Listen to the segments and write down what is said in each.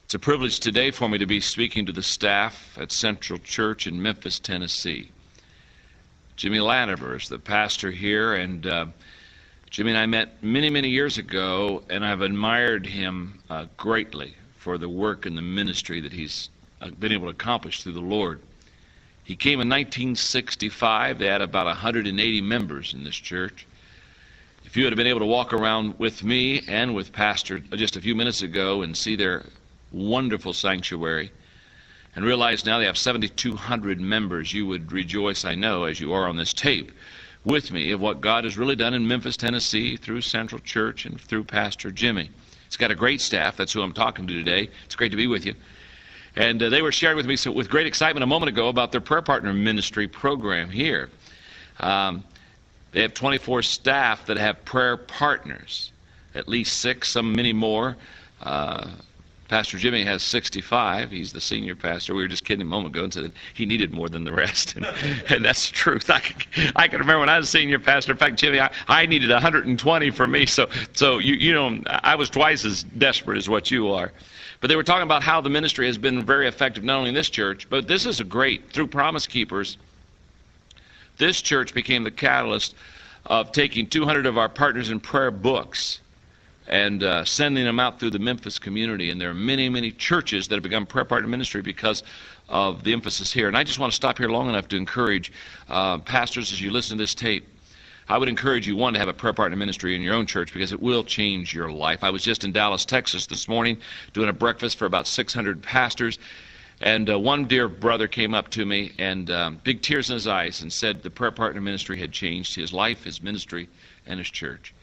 It's a privilege today for me to be speaking to the staff at Central Church in Memphis, Tennessee. Jimmy Latimer is the pastor here, and Jimmy and I met many, many years ago, and I've admired him greatly for the work and the ministry that he's been able to accomplish through the Lord. He came in 1965. They had about 180 members in this church. If you had been able to walk around with me and with Pastor just a few minutes ago and see their wonderful sanctuary and realize now they have 7,200 members, you would rejoice, I know, as you are on this tape with me, of what God has really done in Memphis, Tennessee through Central Church and through Pastor Jimmy. He's got a great staff. That's who I'm talking to today. It's great to be with you. And they were sharing with me with great excitement a moment ago about their prayer partner ministry program here. They have 24 staff that have prayer partners, at least 6, some many more. Pastor Jimmy has 65. He's the senior pastor. We were just kidding a moment ago and said that he needed more than the rest. And that's the truth. I can remember when I was senior pastor. In fact, Jimmy, I needed 120 for me. So you know, I was twice as desperate as what you are. But they were talking about how the ministry has been very effective, not only in this church, but this is a great, through Promise Keepers, this church became the catalyst of taking 200 of our partners in prayer books and sending them out through the Memphis community. And there are many, many churches that have become prayer partner ministry because of the emphasis here. And I just want to stop here long enough to encourage pastors, as you listen to this tape, I would encourage you, one, to have a prayer partner ministry in your own church because it will change your life. I was just in Dallas, Texas this morning doing a breakfast for about 600 pastors. And one dear brother came up to me and big tears in his eyes and said the prayer partner ministry had changed his life, his ministry, and his church.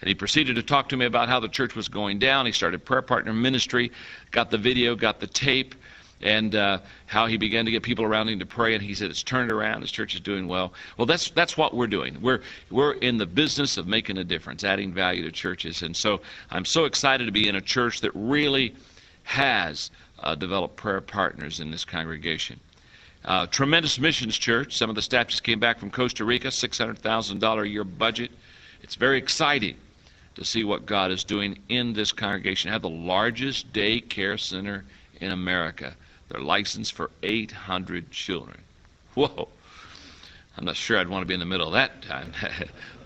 And he proceeded to talk to me about how the church was going down. He started prayer partner ministry, got the video, got the tape, and how he began to get people around him to pray. And he said it's turned around. His church is doing well. Well, that's what we're doing. We're in the business of making a difference, adding value to churches. And so I'm so excited to be in a church that really has developed prayer partners in this congregation. Tremendous missions church. Some of the staff just came back from Costa Rica, $600,000 a year budget. It's very exciting to see what God is doing in this congregation. They have the largest day care center in America. They're licensed for 800 children. Whoa. I'm not sure I'd want to be in the middle of that time.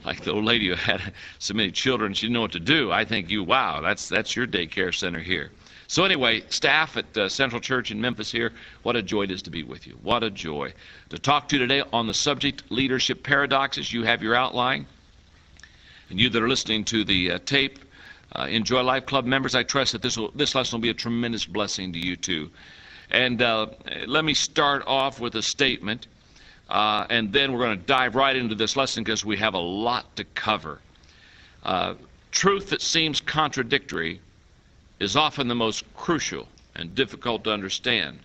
Like the old lady who had so many children, she didn't know what to do. I think wow, that's your daycare center here. So anyway, staff at Central Church in Memphis here, what a joy it is to be with you. What a joy to talk to you today on the subject, leadership paradoxes. You have your outline. And you that are listening to the tape, Enjoy Life Club members, I trust that this lesson will be a tremendous blessing to you too. And let me start off with a statement, and then we're going to dive right into this lesson because we have a lot to cover. Truth that seems contradictory is often the most crucial and difficult to understand.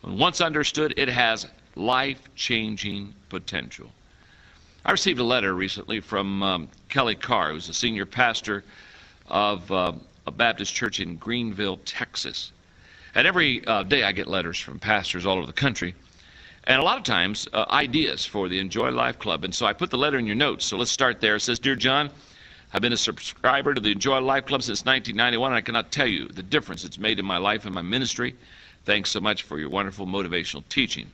When once understood, it has life-changing potential. I received a letter recently from Kelly Carr, who's a senior pastor of a Baptist church in Greenville, Texas. And every day I get letters from pastors all over the country, and a lot of times ideas for the Enjoy Life Club. And so I put the letter in your notes, so let's start there. It says, Dear John, I've been a subscriber to the Enjoy Life Club since 1991, and I cannot tell you the difference it's made in my life and my ministry. Thanks so much for your wonderful motivational teaching.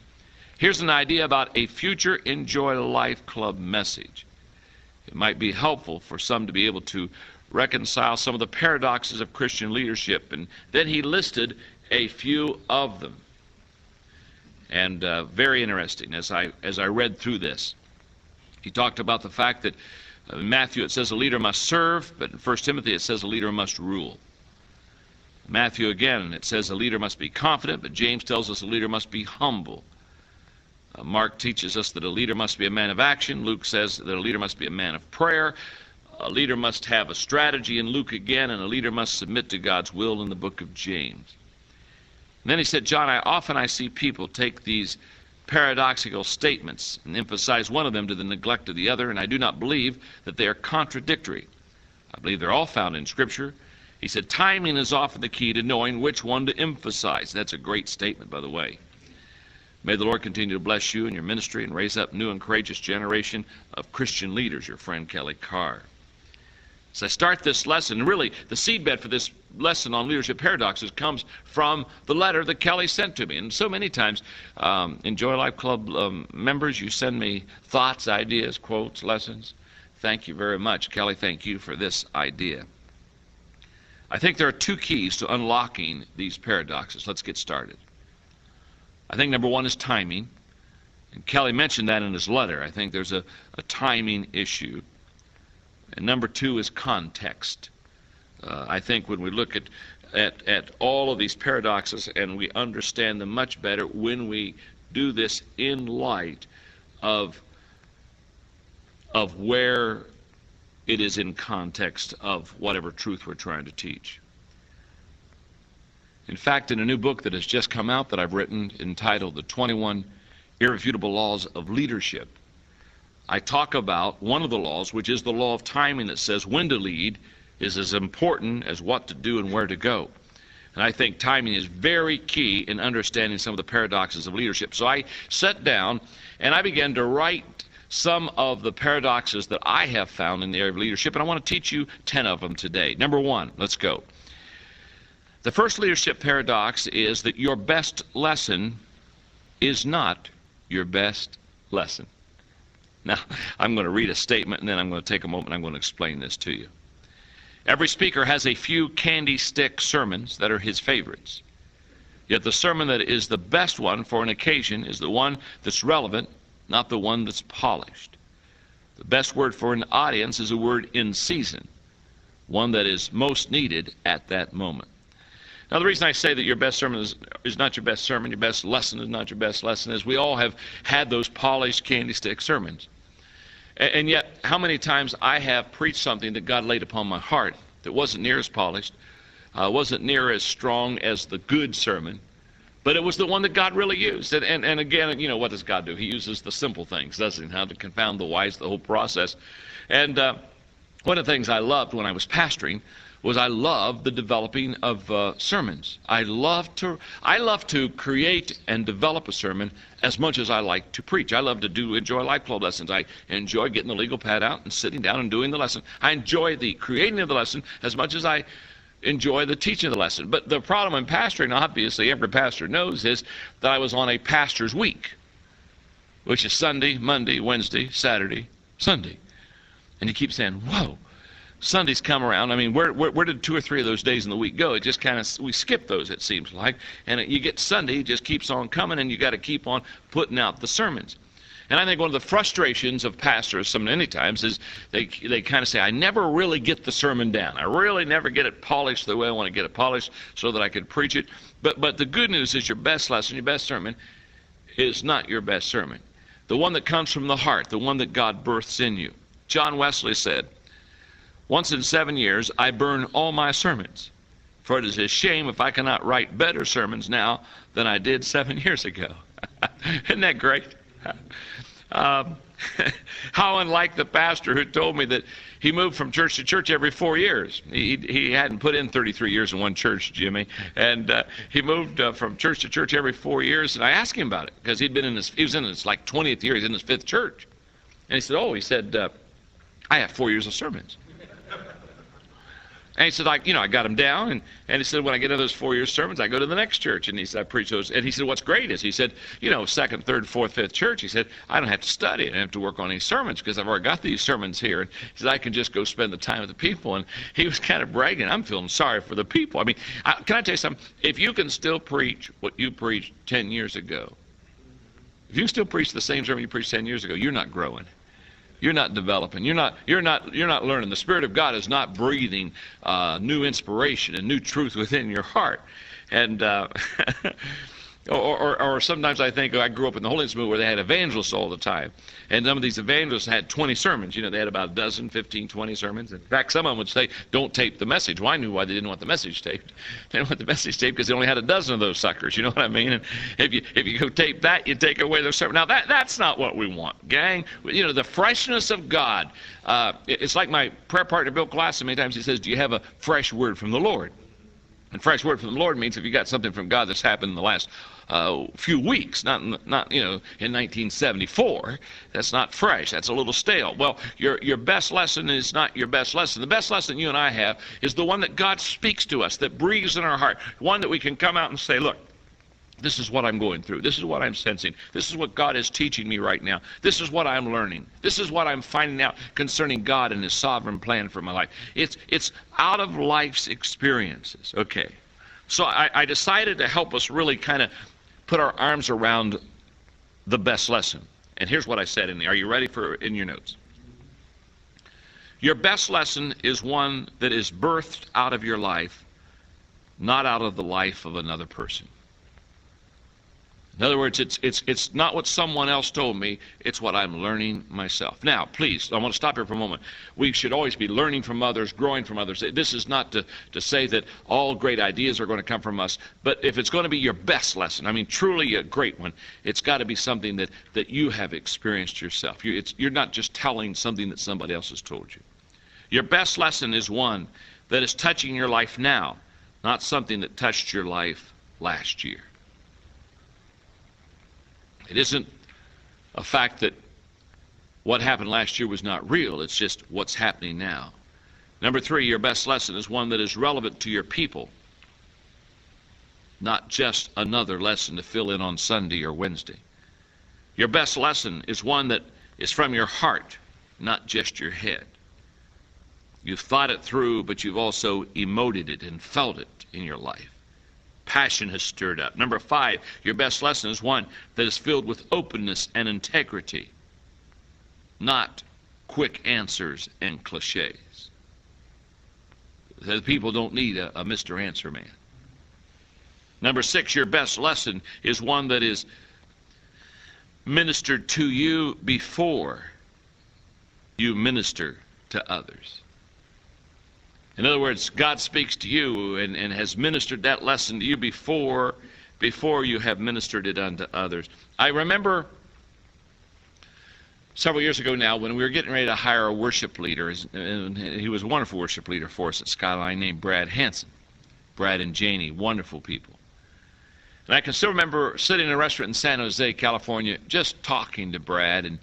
Here's an idea about a future Enjoy Life Club message. It might be helpful for some to be able to reconcile some of the paradoxes of Christian leadership. And then he listed a few of them. And very interesting as I read through this. He talked about the fact that in Matthew it says a leader must serve, but in 1 Timothy it says a leader must rule. Matthew again, it says a leader must be confident, but James tells us a leader must be humble. Mark teaches us that a leader must be a man of action. Luke says that a leader must be a man of prayer. A leader must have a strategy in Luke again, and a leader must submit to God's will in the book of James. And then he said, John, I see people take these paradoxical statements and emphasize one of them to the neglect of the other, and I do not believe that they are contradictory. I believe they're all found in Scripture. He said, timing is often the key to knowing which one to emphasize. That's a great statement, by the way. May the Lord continue to bless you and your ministry and raise up new and courageous generation of Christian leaders, your friend Kelly Carr. As I start this lesson, really the seedbed for this lesson on leadership paradoxes comes from the letter that Kelly sent to me. And so many times, in Joy Life Club members, you send me thoughts, ideas, quotes, lessons. Thank you very much. Kelly, thank you for this idea. I think there are two keys to unlocking these paradoxes. Let's get started. I think number one is timing. And Kelly mentioned that in his letter. I think there's a timing issue. And number two is context. I think when we look at all of these paradoxes and we understand them much better when we do this in light of where it is in context of whatever truth we're trying to teach. In fact, in a new book that has just come out that I've written entitled The 21 Irrefutable Laws of Leadership, I talk about one of the laws, which is the law of timing, that says when to lead is as important as what to do and where to go. And I think timing is very key in understanding some of the paradoxes of leadership. So I sat down and I began to write some of the paradoxes that I have found in the area of leadership, and I want to teach you 10 of them today. Number one, let's go. The first leadership paradox is that your best lesson is not your best lesson. Now, I'm going to read a statement, and then I'm going to take a moment and I'm going to explain this to you. Every speaker has a few candy stick sermons that are his favorites. Yet the sermon that is the best one for an occasion is the one that's relevant, not the one that's polished. The best word for an audience is a word in season, one that is most needed at that moment. Now, the reason I say that your best sermon is not your best sermon, your best lesson is not your best lesson, is we all have had those polished candy stick sermons. And yet, how many times I have preached something that God laid upon my heart that wasn't near as polished, wasn't near as strong as the good sermon, but it was the one that God really used. And again, you know, what does God do? He uses the simple things, doesn't he? How to confound the wise, the whole process. And one of the things I loved when I was pastoring was I loved the developing of sermons. I love to create and develop a sermon as much as I like to preach. I love to enjoy Life Club lessons. I enjoy getting the legal pad out and sitting down and doing the lesson. I enjoy the creating of the lesson as much as I enjoy the teaching of the lesson. But the problem in pastoring, obviously every pastor knows, is that I was on a pastor's week, which is Sunday, Monday, Wednesday, Saturday, Sunday. And you keep saying, whoa, Sundays come around. I mean, where did 2 or 3 of those days in the week go? It just kind of, we skip those, it seems like. And you get Sunday, it just keeps on coming, and you got to keep on putting out the sermons. And I think one of the frustrations of pastors many times is they kind of say, I never really get the sermon down. I really never get it polished the way I want to get it polished so that I can preach it. But the good news is your best lesson, your best sermon, is not your best sermon. The one that comes from the heart, the one that God births in you. John Wesley said, once in 7 years I burn all my sermons, for it is a shame if I cannot write better sermons now than I did 7 years ago. Isn't that great? How unlike the pastor who told me that he moved from church to church every 4 years. He hadn't put in 33 years in one church, Jimmy, and he moved from church to church every 4 years. And I asked him about it because he was in his like 20th year. He's in his 5th church, and he said, I have 4 years of sermons. And he said, I got them down. And he said, when I get to those 4 years sermons, I go to the next church. And he said, I preach those. And he said, what's great is, he said, 2nd, 3rd, 4th, 5th church. He said, I don't have to study. I don't have to work on any sermons because I've already got these sermons here. And he said, I can just go spend the time with the people. And he was kind of bragging. I'm feeling sorry for the people. I mean, can I tell you something? If you can still preach what you preached 10 years ago, if you can still preach the same sermon you preached 10 years ago, you're not growing. You're not developing. You're not learning. The Spirit of God is not breathing new inspiration and new truth within your heart. And or sometimes I think, I grew up in the Holiness movement where they had evangelists all the time. And some of these evangelists had 20 sermons. They had about a dozen, 15, 20 sermons. In fact, some of them would say, don't tape the message. Well, I knew why they didn't want the message taped. They didn't want the message taped because they only had a dozen of those suckers. You know what I mean? And if you go tape that, you take away their sermon. Now, that's not what we want, gang. The freshness of God. It's like my prayer partner, Bill Classen, many times he says, do you have a fresh word from the Lord? And fresh word from the Lord means if you got something from God that's happened in the last few weeks, not in 1974, that's not fresh. That's a little stale. Well, your best lesson is not your best lesson. The best lesson you and I have is the one that God speaks to us, that breathes in our heart, one that we can come out and say, look, this is what I'm going through. This is what I'm sensing. This is what God is teaching me right now. This is what I'm learning. This is what I'm finding out concerning God and His sovereign plan for my life. It's out of life's experiences. Okay. So I decided to help us really kind of put our arms around the best lesson. And here's what I said in there. Are you ready for in your notes? Your best lesson is one that is birthed out of your life, not out of the life of another person. In other words, it's not what someone else told me, it's what I'm learning myself. Now, please, I want to stop here for a moment. We should always be learning from others, growing from others. This is not to say that all great ideas are going to come from us, but if it's going to be your best lesson, I mean truly a great one, it's got to be something that you have experienced yourself. You're not just telling something that somebody else has told you. Your best lesson is one that is touching your life now, not something that touched your life last year. It isn't a fact that what happened last year was not real. It's just what's happening now. Number 3, your best lesson is one that is relevant to your people, not just another lesson to fill in on Sunday or Wednesday. Your best lesson is one that is from your heart, not just your head. You've thought it through, but you've also emoted it and felt it in your life. Passion has stirred up. Number 5, your best lesson is one that is filled with openness and integrity, not quick answers and cliches. The people don't need a Mr. Answer Man. Number 6, your best lesson is one that is ministered to you before you minister to others. In other words, God speaks to you and has ministered that lesson to you before you have ministered it unto others. I remember several years ago now when we were getting ready to hire a worship leader, and he was a wonderful worship leader for us at Skyline named Brad Hansen. Brad and Janie, wonderful people. And I can still remember sitting in a restaurant in San Jose, California, just talking to Brad and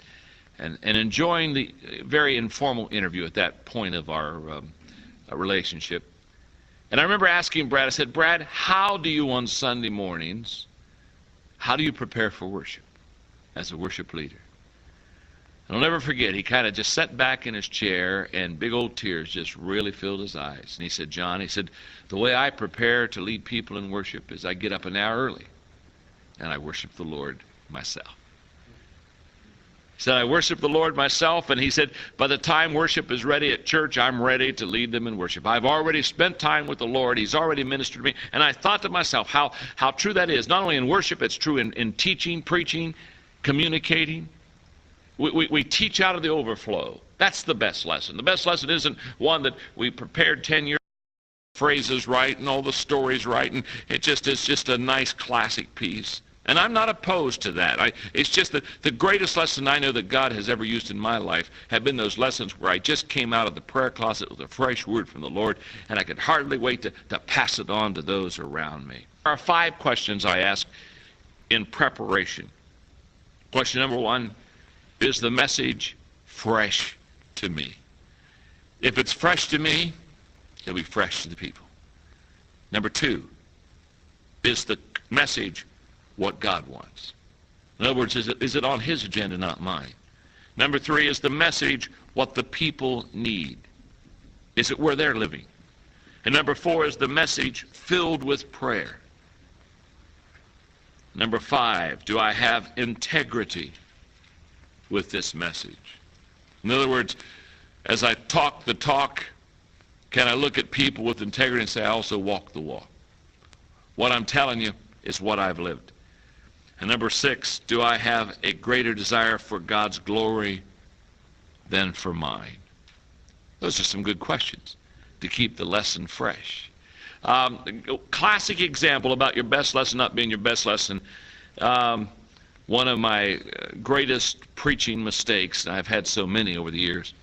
enjoying the very informal interview at that point of our relationship. And I remember asking Brad, I said, Brad, how do you on Sunday mornings, how do you prepare for worship as a worship leader? And I'll never forget, he kind of just sat back in his chair and big old tears just really filled his eyes. And he said, John, he said, the way I prepare to lead people in worship is I get up an hour early and I worship the Lord myself. He said, I worship the Lord myself, and he said, by the time worship is ready at church, I'm ready to lead them in worship. I've already spent time with the Lord. He's already ministered to me. And I thought to myself how true that is. Not only in worship, it's true in teaching, preaching, communicating. We teach out of the overflow. That's the best lesson. The best lesson isn't one that we prepared 10 years phrases right and all the stories right, and it's just a nice classic piece. And I'm not opposed to that. It's just that the greatest lesson I know that God has ever used in my life have been those lessons where I just came out of the prayer closet with a fresh word from the Lord, and I could hardly wait to pass it on to those around me. There are 5 questions I ask in preparation. Question number 1, is the message fresh to me? If it's fresh to me, it'll be fresh to the people. Number 2, is the message what God wants? In other words, is it on His agenda, not mine? Number 3, is the message what the people need? Is it where they're living? And number 4, is the message filled with prayer? Number 5, do I have integrity with this message? In other words, as I talk the talk, can I look at people with integrity and say, I also walk the walk? What I'm telling you is what I've lived. And number 6, do I have a greater desire for God's glory than for mine? Those are some good questions to keep the lesson fresh. Classic example about your best lesson not being your best lesson. One of my greatest preaching mistakes, and I've had so many over the years,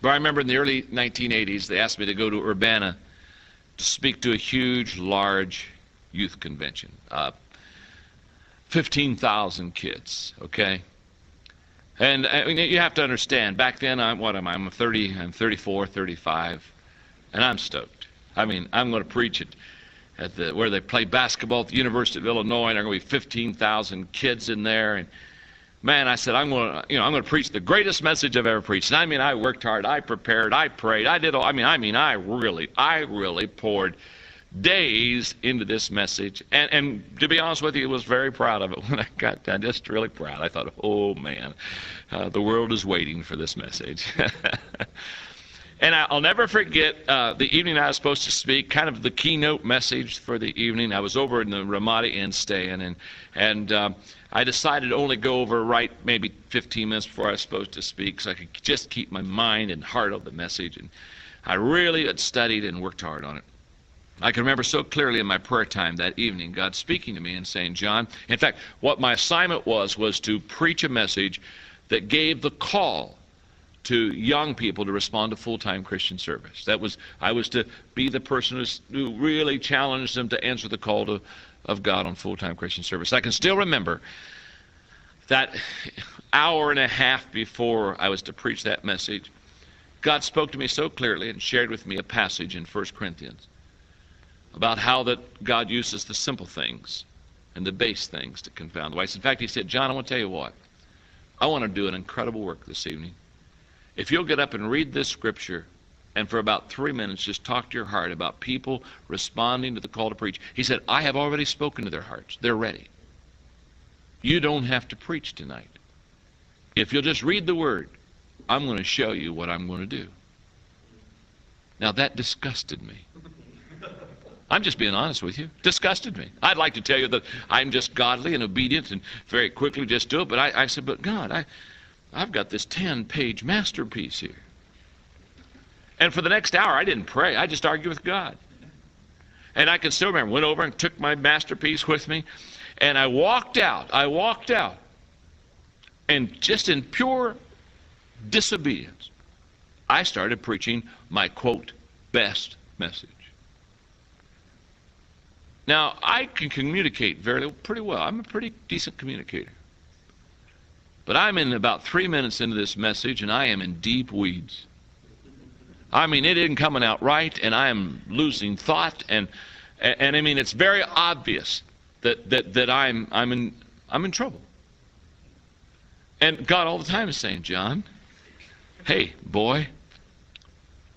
but I remember in the early 1980s, they asked me to go to Urbana to speak to a huge, large youth convention. 15,000 kids, okay? And I mean, you have to understand, back then, I'm 34, 35, and I'm stoked. I mean, I'm going to preach at where they play basketball at the University of Illinois, and there are going to be 15,000 kids in there. And man, I said, I'm going to preach the greatest message I've ever preached. And I mean, I worked hard, I prepared, I prayed, I did all. I really poured days into this message, and to be honest with you, I was very proud of it when I got done. Just really proud. I thought, oh man, the world is waiting for this message. And I'll never forget the evening I was supposed to speak, kind of the keynote message for the evening. I was over in the Ramada Inn staying, and I decided to only go over right maybe 15 minutes before I was supposed to speak, so I could just keep my mind and heart on the message. And I really had studied and worked hard on it. I can remember so clearly in my prayer time that evening, God speaking to me and saying, John, in fact, what my assignment was to preach a message that gave the call to young people to respond to full-time Christian service. I was to be the person who really challenged them to answer the call of God on full-time Christian service. I can still remember that hour and a half before I was to preach that message, God spoke to me so clearly and shared with me a passage in 1 Corinthians about how that God uses the simple things and the base things to confound the wise. In fact, he said, John, I want to tell you what. I want to do an incredible work this evening. If you'll get up and read this scripture and for about 3 minutes just talk to your heart about people responding to the call to preach. He said, I have already spoken to their hearts. They're ready. You don't have to preach tonight. If you'll just read the word, I'm going to show you what I'm going to do. Now that disgusted me. I'm just being honest with you. Disgusted me. I'd like to tell you that I'm just godly and obedient and very quickly just do it. But I said, but God, I've got this 10-page masterpiece here. And for the next hour, I didn't pray. I just argued with God. And I can still remember, went over and took my masterpiece with me. And I walked out. And just in pure disobedience, I started preaching my, quote, best message. Now, I can communicate pretty well. I'm a pretty decent communicator. But I'm in about 3 minutes into this message, and I am in deep weeds. I mean, it isn't coming out right, and I am losing thought, and I mean, it's very obvious that I'm in trouble. And God all the time is saying, John, hey, boy,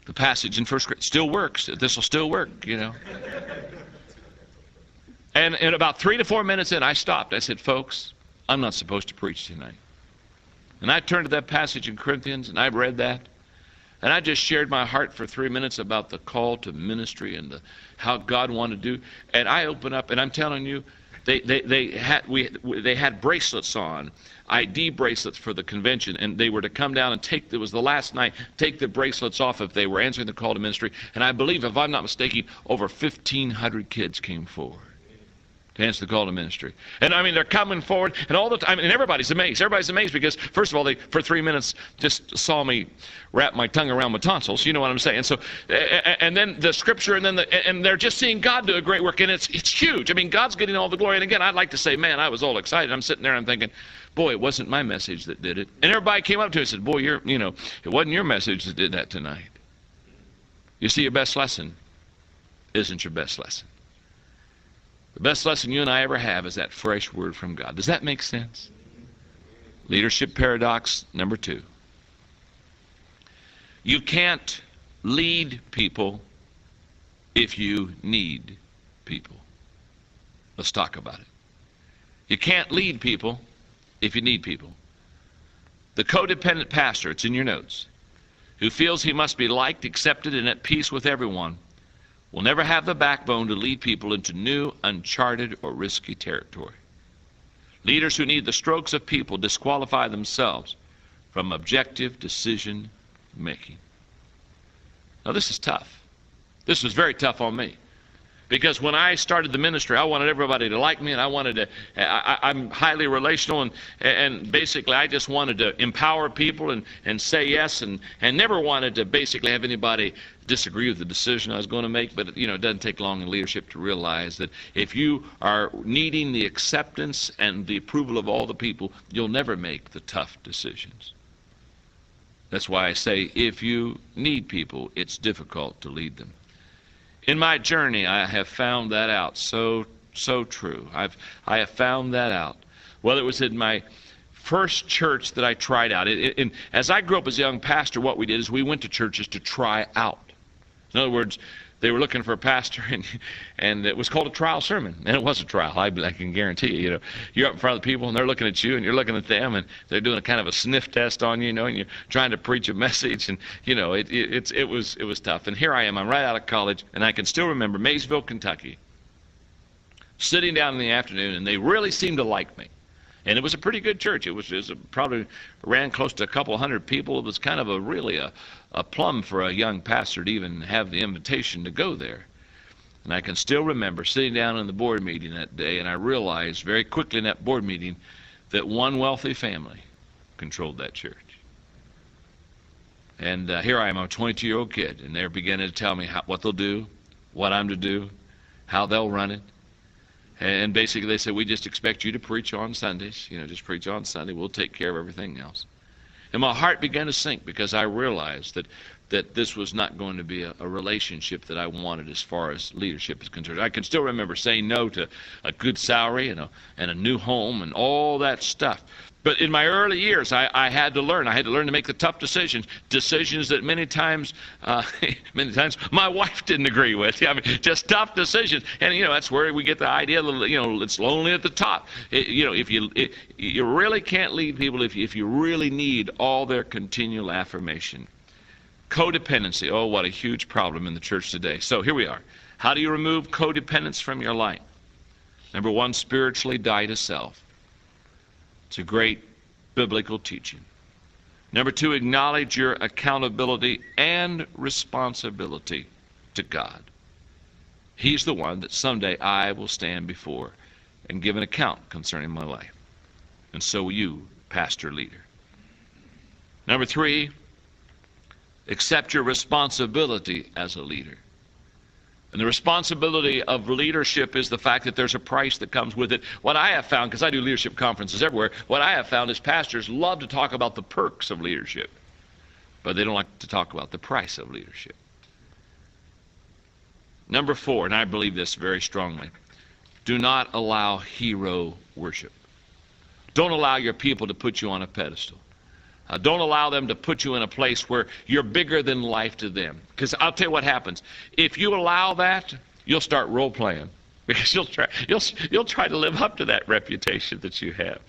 the passage in 1 Corinthians still works. This will still work, you know. And in about 3 to 4 minutes in, I stopped. I said, folks, I'm not supposed to preach tonight. And I turned to that passage in Corinthians, and I read that. And I just shared my heart for 3 minutes about the call to ministry and how God wanted to do. And I opened up, and I'm telling you, they had bracelets on, ID bracelets for the convention, and they were to come down and it was the last night, take the bracelets off if they were answering the call to ministry. And I believe, if I'm not mistaken, over 1,500 kids came forward to answer the call to ministry. And I mean, they're coming forward, and all the time, and everybody's amazed. Everybody's amazed because, first of all, they, for 3 minutes, just saw me wrap my tongue around my tonsils. You know what I'm saying? So, and then the scripture, and they're just seeing God do a great work, and it's huge. I mean, God's getting all the glory. And again, I'd like to say, man, I was all excited. I'm sitting there, and I'm thinking, boy, it wasn't my message that did it. And everybody came up to me and said, boy, it wasn't your message that did that tonight. You see, your best lesson isn't your best lesson. The best lesson you and I ever have is that fresh word from God. Does that make sense? Leadership paradox number 2. You can't lead people if you need people. Let's talk about it. You can't lead people if you need people. The codependent pastor, it's in your notes, who feels he must be liked, accepted, and at peace with everyone, will never have the backbone to lead people into new, uncharted, or risky territory. Leaders who need the strokes of people disqualify themselves from objective decision making. Now, this is tough. This was very tough on me. Because when I started the ministry, I wanted everybody to like me, and I'm highly relational, and basically I just wanted to empower people and say yes, and never wanted to basically have anybody disagree with the decision I was going to make. But it doesn't take long in leadership to realize that if you are needing the acceptance and the approval of all the people, you'll never make the tough decisions. That's why I say if you need people, it's difficult to lead them. In my journey, I have found that out. So true. I have found that out. Well, it was in my first church that I tried out. As I grew up as a young pastor, what we did is we went to churches to try out. In other words, they were looking for a pastor, and it was called a trial sermon. And it was a trial, I can guarantee you. You're up in front of the people, and they're looking at you, and you're looking at them, and they're doing a kind of a sniff test on you, and you're trying to preach a message, and it was tough. And here I am, I'm right out of college, and I can still remember Maysville, Kentucky, sitting down in the afternoon, and they really seemed to like me. And it was a pretty good church. It was probably ran close to a couple hundred people. It was kind of really a plum for a young pastor to even have the invitation to go there. And I can still remember sitting down in the board meeting that day, and I realized very quickly in that board meeting that one wealthy family controlled that church. And here I am, I'm a 22-year-old kid, and they're beginning to tell me what they'll do, what I'm to do, how they'll run it. And basically they said, we just expect you to preach on Sundays. Just preach on Sunday. We'll take care of everything else. And my heart began to sink because I realized that this was not going to be a relationship that I wanted as far as leadership is concerned. I can still remember saying no to a good salary and a new home and all that stuff. But in my early years, I had to learn. I had to learn to make the tough decisions that many times my wife didn't agree with. Just tough decisions. And that's where we get the idea that it's lonely at the top. If you really can't lead people if you really need all their continual affirmation. Codependency. Oh, what a huge problem in the church today. So here we are. How do you remove codependence from your life? Number one, spiritually die to self. It's a great biblical teaching. Number two, acknowledge your accountability and responsibility to God. He's the one that someday I will stand before and give an account concerning my life. And so will you, pastor leader. Number three, accept your responsibility as a leader. And the responsibility of leadership is the fact that there's a price that comes with it. What I have found, because I do leadership conferences everywhere, what I have found is pastors love to talk about the perks of leadership, but they don't like to talk about the price of leadership. Number four, and I believe this very strongly, do not allow hero worship. Don't allow your people to put you on a pedestal. Don't allow them to put you in a place where you're bigger than life to them. Because I'll tell you what happens. If you allow that, you'll start role-playing. Because you'll try to live up to that reputation that you have.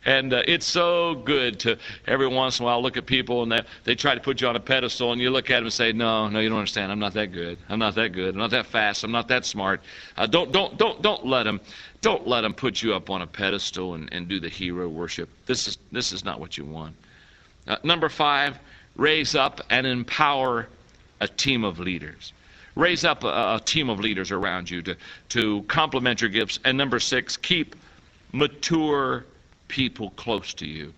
And it's so good to every once in a while look at people and they try to put you on a pedestal, and you look at them and say, no, you don't understand. I'm not that good. I'm not that good. I'm not that fast. I'm not that smart. Don't let them put you up on a pedestal and do the hero worship. This is not what you want. Number five, raise up and empower a team of leaders. Raise up a team of leaders around you to complement your gifts. And number six, keep mature people close to you.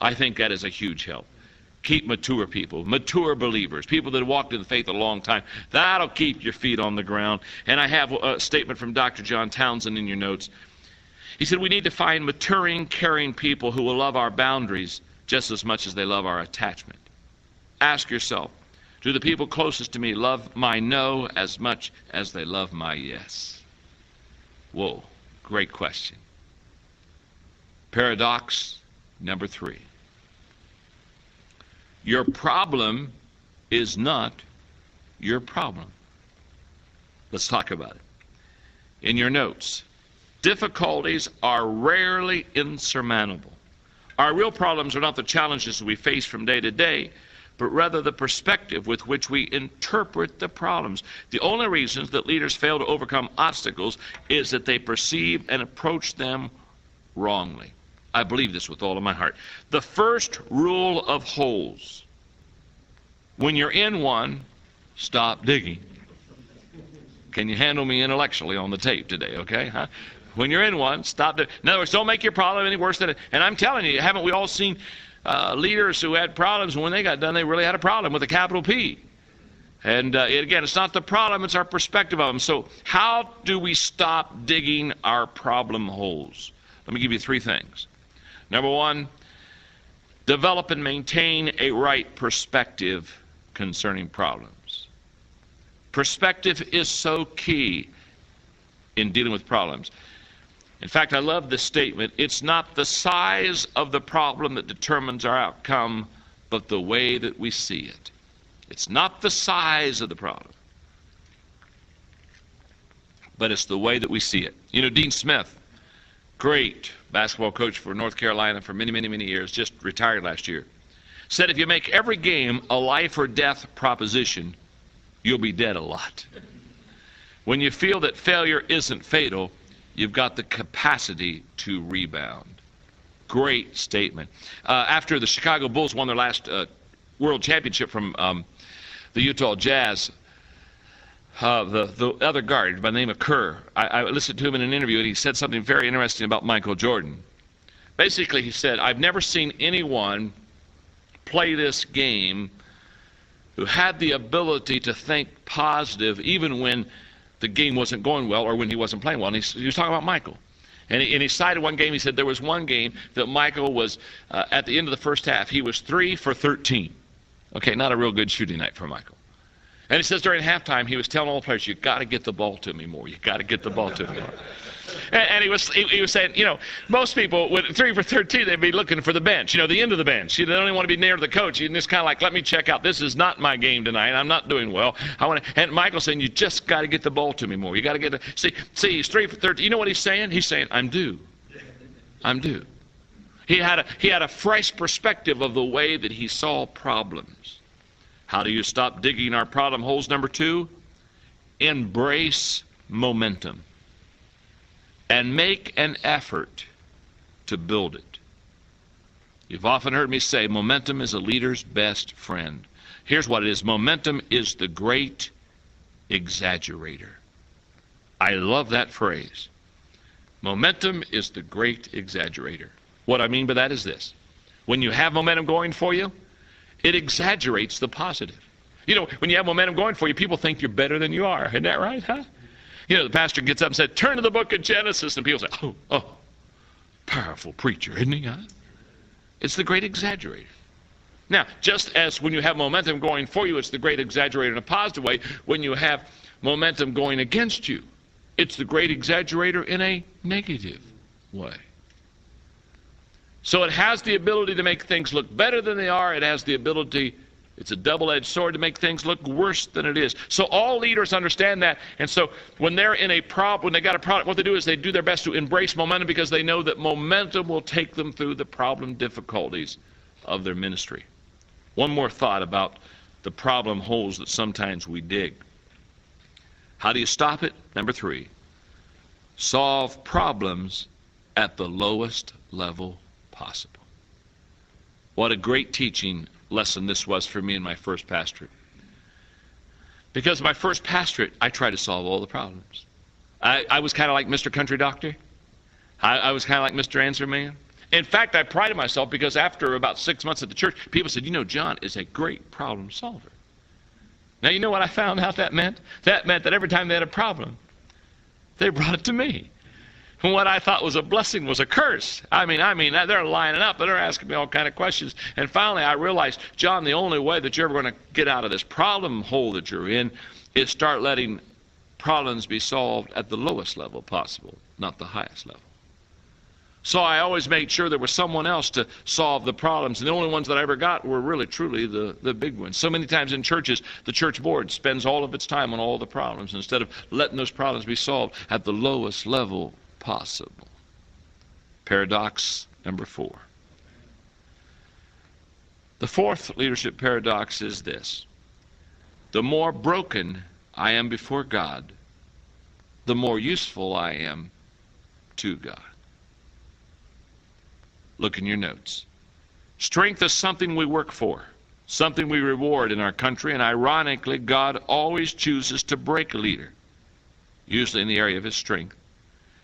I think that is a huge help. Keep mature people, mature believers, people that have walked in the faith a long time. That'll keep your feet on the ground. And I have a statement from Dr. John Townsend in your notes. He said, we need to find maturing, caring people who will love our boundaries just as much as they love our attachment. Ask yourself, do the people closest to me love my no as much as they love my yes? Whoa, great question. Paradox number three. Your problem is not your problem. Let's talk about it. In your notes, difficulties are rarely insurmountable. Our real problems are not the challenges we face from day to day, but rather the perspective with which we interpret the problems. The only reasons that leaders fail to overcome obstacles is that they perceive and approach them wrongly. I believe this with all of my heart. The first rule of holes: when you're in one, stop digging. Can you handle me intellectually on the tape today, okay? Huh? When you're in one, stop it. In other words, don't make your problem any worse than it. And I'm telling you, haven't we all seen leaders who had problems, and when they got done, they really had a problem with a capital P. And again, it's not the problem, it's our perspective of them. So how do we stop digging our problem holes? Let me give you 3 things. Number 1, develop and maintain a right perspective concerning problems. Perspective is so key in dealing with problems. In fact, I love this statement. It's not the size of the problem that determines our outcome, but the way that we see it. It's not the size of the problem, but it's the way that we see it. You know, Dean Smith, great basketball coach for North Carolina for many, many, many years, just retired last year, said if you make every game a life or death proposition, you'll be dead a lot. When you feel that failure isn't fatal, you've got the capacity to rebound. Great statement. After the Chicago Bulls won their last world championship from the Utah Jazz, the other guard by the name of Kerr, I listened to him in an interview, and he said something very interesting about Michael Jordan. Basically, he said, I've never seen anyone play this game who had the ability to think positive even when the game wasn't going well or when he wasn't playing well. And he was talking about Michael. And he cited one game. He said there was one game that Michael was, at the end of the first half, he was 3 for 13. Okay, not a real good shooting night for Michael. And he says during halftime, he was telling all the players, you got to get the ball to me more. You got to get the ball to me more. And he was saying, you know, most people with 3 for 13, they'd be looking for the bench, you know, the end of the bench. They don't even want to be near the coach. And it's kind of like, let me check out. This is not my game tonight. I'm not doing well. And Michael's saying, you just got to get the ball to me more. You got to get see, he's 3 for 13. You know what he's saying? He's saying, I'm due. I'm due. He had a fresh perspective of the way that he saw problems. How do you stop digging our problem holes? Number 2, embrace momentum and make an effort to build it. You've often heard me say momentum is a leader's best friend. Here's what it is. Momentum is the great exaggerator. I love that phrase. Momentum is the great exaggerator. What I mean by that is this. When you have momentum going for you, it exaggerates the positive. You know, when you have momentum going for you, people think you're better than you are. Isn't that right, huh? You know, the pastor gets up and said, turn to the book of Genesis, and people say, oh, powerful preacher, isn't he, huh? It's the great exaggerator. Now, just as when you have momentum going for you, it's the great exaggerator in a positive way, when you have momentum going against you, it's the great exaggerator in a negative way. So it has the ability to make things look better than they are. It has the ability, it's a double-edged sword, to make things look worse than it is. So all leaders understand that. And so when they're in a problem, when they got a problem, what they do is they do their best to embrace momentum, because they know that momentum will take them through the problem difficulties of their ministry. One more thought about the problem holes that sometimes we dig. How do you stop it? Number 3, solve problems at the lowest level possible. What a great teaching lesson this was for me in my first pastorate. Because my first pastorate, I tried to solve all the problems. I was kind of like Mr. Country Doctor. I was kind of like Mr. Answer Man. In fact, I prided myself because after about 6 months at the church, people said, you know, John is a great problem solver. Now, you know what I found out that meant? That meant that every time they had a problem, they brought it to me. And what I thought was a blessing was a curse. I mean, they're lining up, and they're asking me all kind of questions. And finally, I realized, John, the only way that you're ever going to get out of this problem hole that you're in is start letting problems be solved at the lowest level possible, not the highest level. So I always made sure there was someone else to solve the problems. And the only ones that I ever got were really, truly the big ones. So many times in churches, the church board spends all of its time on all the problems instead of letting those problems be solved at the lowest level possible. Paradox number 4. The 4th leadership paradox is this. The more broken I am before God, the more useful I am to God. Look in your notes. Strength is something we work for, something we reward in our country, and ironically, God always chooses to break a leader usually in the area of his strength,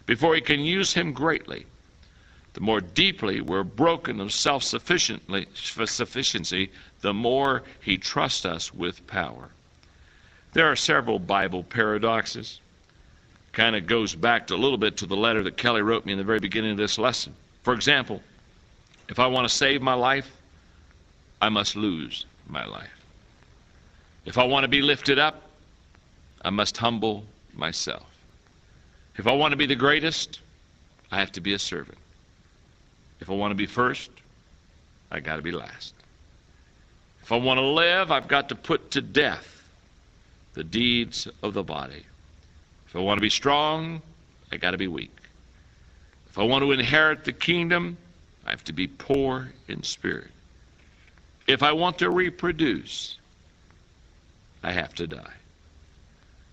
before he can use him greatly, the more deeply we're broken of self-sufficiency, the more he trusts us with power. There are several Bible paradoxes. Kind of goes back to a little bit to the letter that Kelly wrote me in the very beginning of this lesson. For example, if I want to save my life, I must lose my life. If I want to be lifted up, I must humble myself. If I want to be the greatest, I have to be a servant. If I want to be first, I got to be last. If I want to live, I've got to put to death the deeds of the body. If I want to be strong, I got to be weak. If I want to inherit the kingdom, I have to be poor in spirit. If I want to reproduce, I have to die.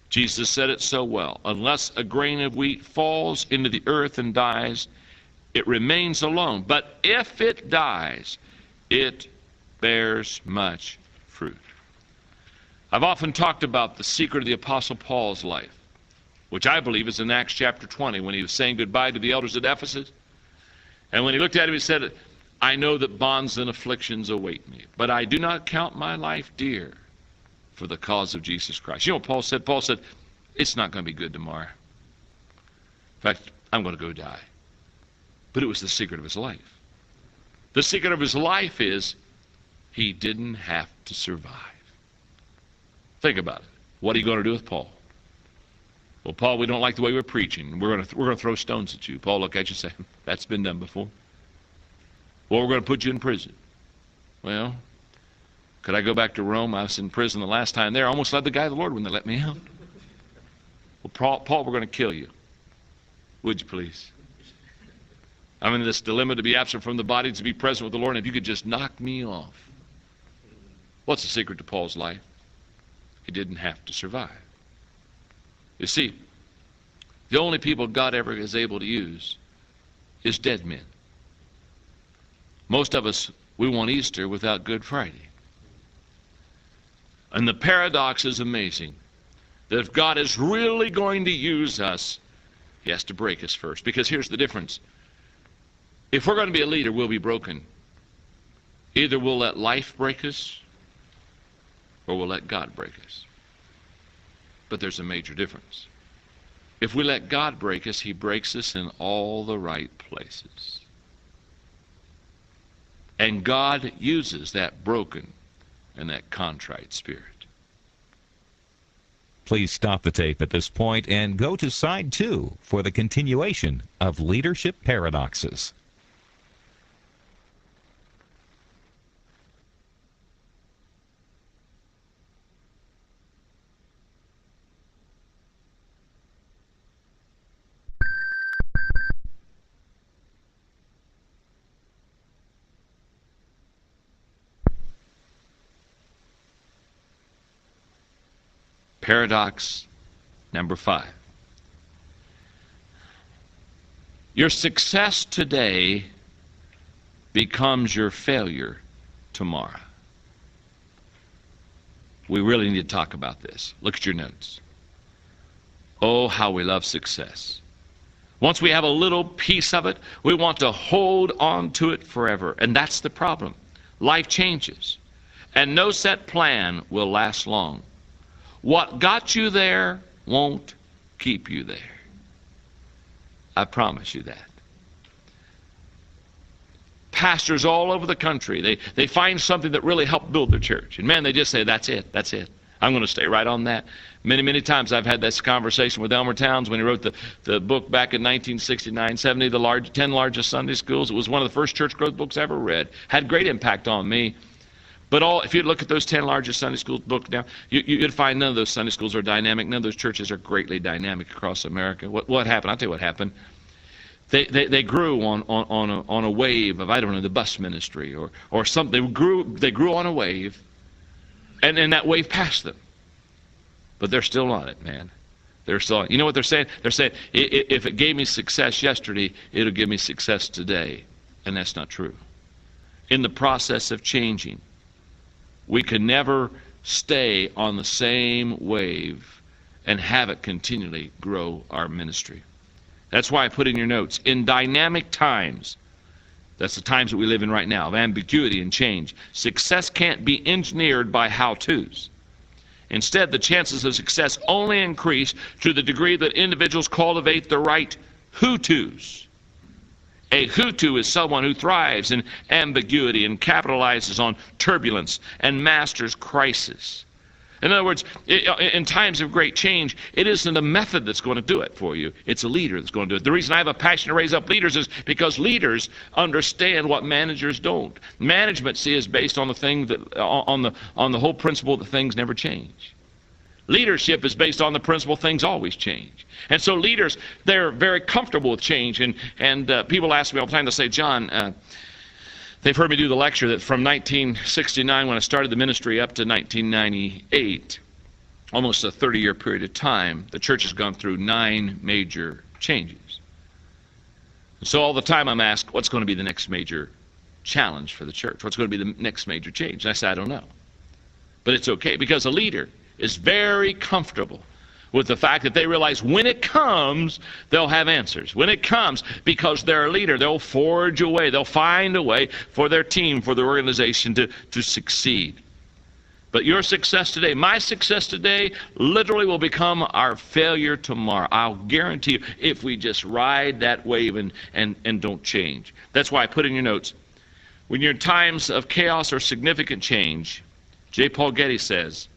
Jesus said it so well. Unless a grain of wheat falls into the earth and dies, it remains alone. But if it dies, it bears much fruit. I've often talked about the secret of the Apostle Paul's life, which I believe is in Acts chapter 20, when he was saying goodbye to the elders at Ephesus. And when he looked at him, he said, I know that bonds and afflictions await me, but I do not count my life dear for the cause of Jesus Christ. You know what Paul said? Paul said, it's not going to be good tomorrow. In fact, I'm going to go die. But it was the secret of his life. The secret of his life is he didn't have to survive. Think about it. What are you going to do with Paul? Well, Paul, we don't like the way we're preaching. We're going to throw stones at you. Paul look at you and say, that's been done before. Well, we're going to put you in prison. Well, could I go back to Rome? I was in prison the last time there. I almost led the guy to the Lord when they let me out. Well, Paul, we're going to kill you. Would you please? I'm in this dilemma to be absent from the body, to be present with the Lord, and if you could just knock me off. What's the secret to Paul's life? He didn't have to survive. You see, the only people God ever is able to use is dead men. Most of us, we want Easter without Good Friday. And the paradox is amazing, that if God is really going to use us, he has to break us first. Because here's the difference. If we're going to be a leader, we'll be broken. Either we'll let life break us, or we'll let God break us. But there's a major difference. If we let God break us, he breaks us in all the right places. And God uses that broken and that contrite spirit. Please stop the tape at this point and go to side 2 for the continuation of Leadership Paradoxes. Paradox number 5. Your success today becomes your failure tomorrow. We really need to talk about this. Look at your notes. Oh, how we love success. Once we have a little piece of it, we want to hold on to it forever. And that's the problem. Life changes. And no set plan will last long. What got you there won't keep you there. I promise you that. Pastors all over the country, they find something that really helped build their church. And man, they just say, that's it. I'm going to stay right on that. Many, many times I've had this conversation with Elmer Towns when he wrote the book back in 1969-70, the 10 largest Sunday schools. It was one of the first church growth books I ever read. Had great impact on me. But if you look at those 10 largest Sunday schools books down, you'd find none of those Sunday schools are dynamic. None of those churches are greatly dynamic across America. What happened? I'll tell you what happened. They grew on a wave of, I don't know, the bus ministry or something. They grew on a wave, and that wave passed them. But they're still on it, man. They're still on it. You know what they're saying? They're saying, if it gave me success yesterday, it'll give me success today. And that's not true. In the process of changing, we can never stay on the same wave and have it continually grow our ministry. That's why I put in your notes, in dynamic times, that's the times that we live in right now, of ambiguity and change, success can't be engineered by how-tos. Instead, the chances of success only increase to the degree that individuals cultivate the right who-tos. A who-to is someone who thrives in ambiguity and capitalizes on turbulence and masters crisis. In other words, in times of great change, it isn't a method that's going to do it for you. It's a leader that's going to do it. The reason I have a passion to raise up leaders is because leaders understand what managers don't. Management, see, is based on the thing that on the whole principle that things never change. Leadership is based on the principle things always change. And so leaders, they're very comfortable with change. And people ask me all the time, they'll say, John, they've heard me do the lecture that from 1969, when I started the ministry, up to 1998, almost a 30-year period of time, the church has gone through 9 major changes. So all the time I'm asked, what's going to be the next major challenge for the church? What's going to be the next major change? And I say, I don't know. But it's okay, because a leader is very comfortable with the fact that they realize when it comes, they'll have answers. When it comes, because they're a leader, they'll forge a way. They'll find a way for their team, for their organization to succeed. But your success today, my success today, literally will become our failure tomorrow. I'll guarantee you, if we just ride that wave and don't change. That's why I put in your notes, when you're in times of chaos or significant change, J. Paul Getty says,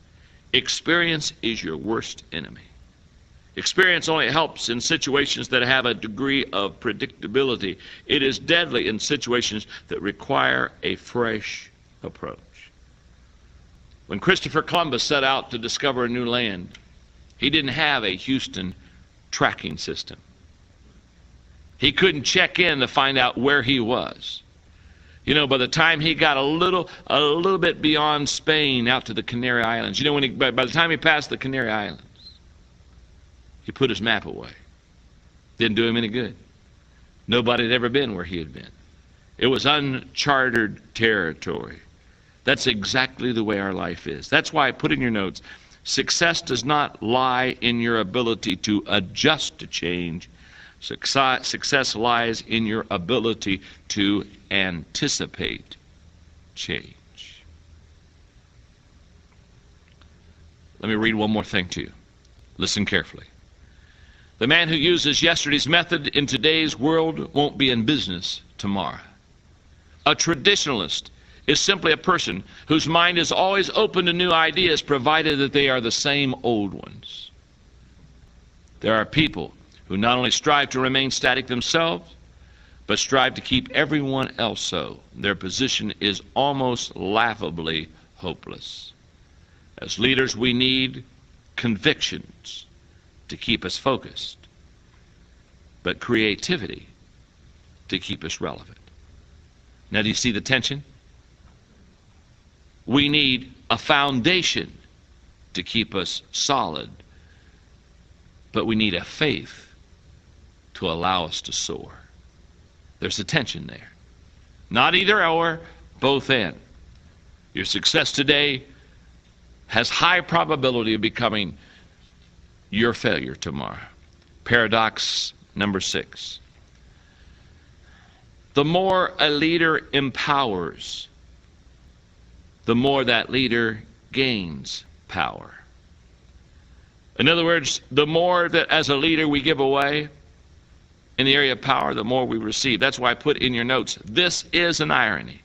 experience is your worst enemy. Experience only helps in situations that have a degree of predictability. It is deadly in situations that require a fresh approach. When Christopher Columbus set out to discover a new land, he didn't have a Houston tracking system. He couldn't check in to find out where he was. You know, by the time he got a little bit beyond Spain, out to the Canary Islands, you know, by the time he passed the Canary Islands, he put his map away. Didn't do him any good. Nobody had ever been where he had been. It was uncharted territory. That's exactly the way our life is. That's why I put in your notes, success does not lie in your ability to adjust to change. Success lies in your ability to anticipate change. Let me read one more thing to you. Listen carefully. The man who uses yesterday's method in today's world won't be in business tomorrow. A traditionalist is simply a person whose mind is always open to new ideas, provided that they are the same old ones. There are people who not only strive to remain static themselves, but strive to keep everyone else so. Their position is almost laughably hopeless. As leaders, we need convictions to keep us focused, but creativity to keep us relevant. Now, do you see the tension? We need a foundation to keep us solid, but we need a faith to allow us to soar. There's a tension there. Not either or, both and. Your success today has high probability of becoming your failure tomorrow. Paradox number 6. The more a leader empowers, the more that leader gains power. In other words, the more that as a leader we give away in the area of power, the more we receive. That's why I put in your notes, this is an irony.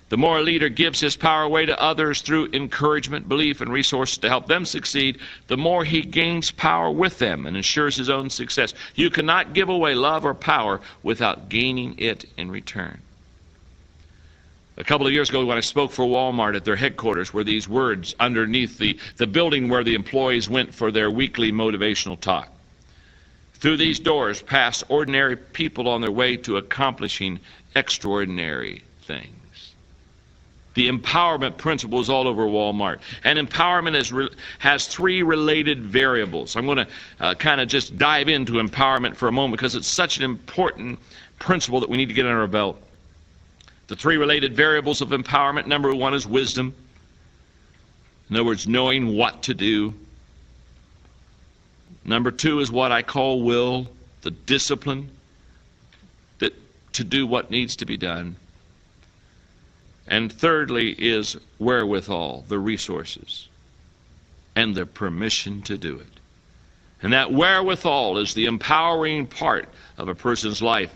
The more a leader gives his power away to others through encouragement, belief, and resources to help them succeed, the more he gains power with them and ensures his own success. You cannot give away love or power without gaining it in return. A couple of years ago when I spoke for Walmart at their headquarters were these words underneath the building where the employees went for their weekly motivational talk. Through these doors pass ordinary people on their way to accomplishing extraordinary things. The empowerment principle is all over Walmart. And empowerment has 3 related variables. I'm going to kind of just dive into empowerment for a moment because it's such an important principle that we need to get under our belt. The 3 related variables of empowerment, number 1 is wisdom. In other words, knowing what to do. Number 2 is what I call will, the discipline to do what needs to be done. And thirdly is wherewithal, the resources, and the permission to do it. And that wherewithal is the empowering part of a person's life.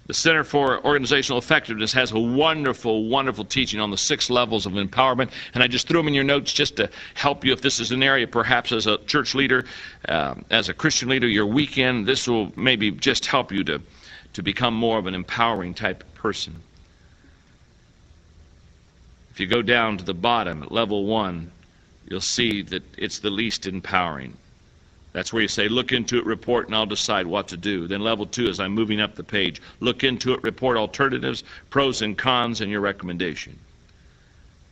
The Center for Organizational Effectiveness has a wonderful, wonderful teaching on the 6 levels of empowerment, and I just threw them in your notes just to help you if this is an area, perhaps as a church leader, as a Christian leader, your weekend, this will maybe just help you to become more of an empowering type of person. If you go down to the bottom at level 1, you'll see that it's the least empowering. That's where you say, look into it, report, and I'll decide what to do. Then level 2, as I'm moving up the page, look into it, report alternatives, pros and cons, and your recommendation.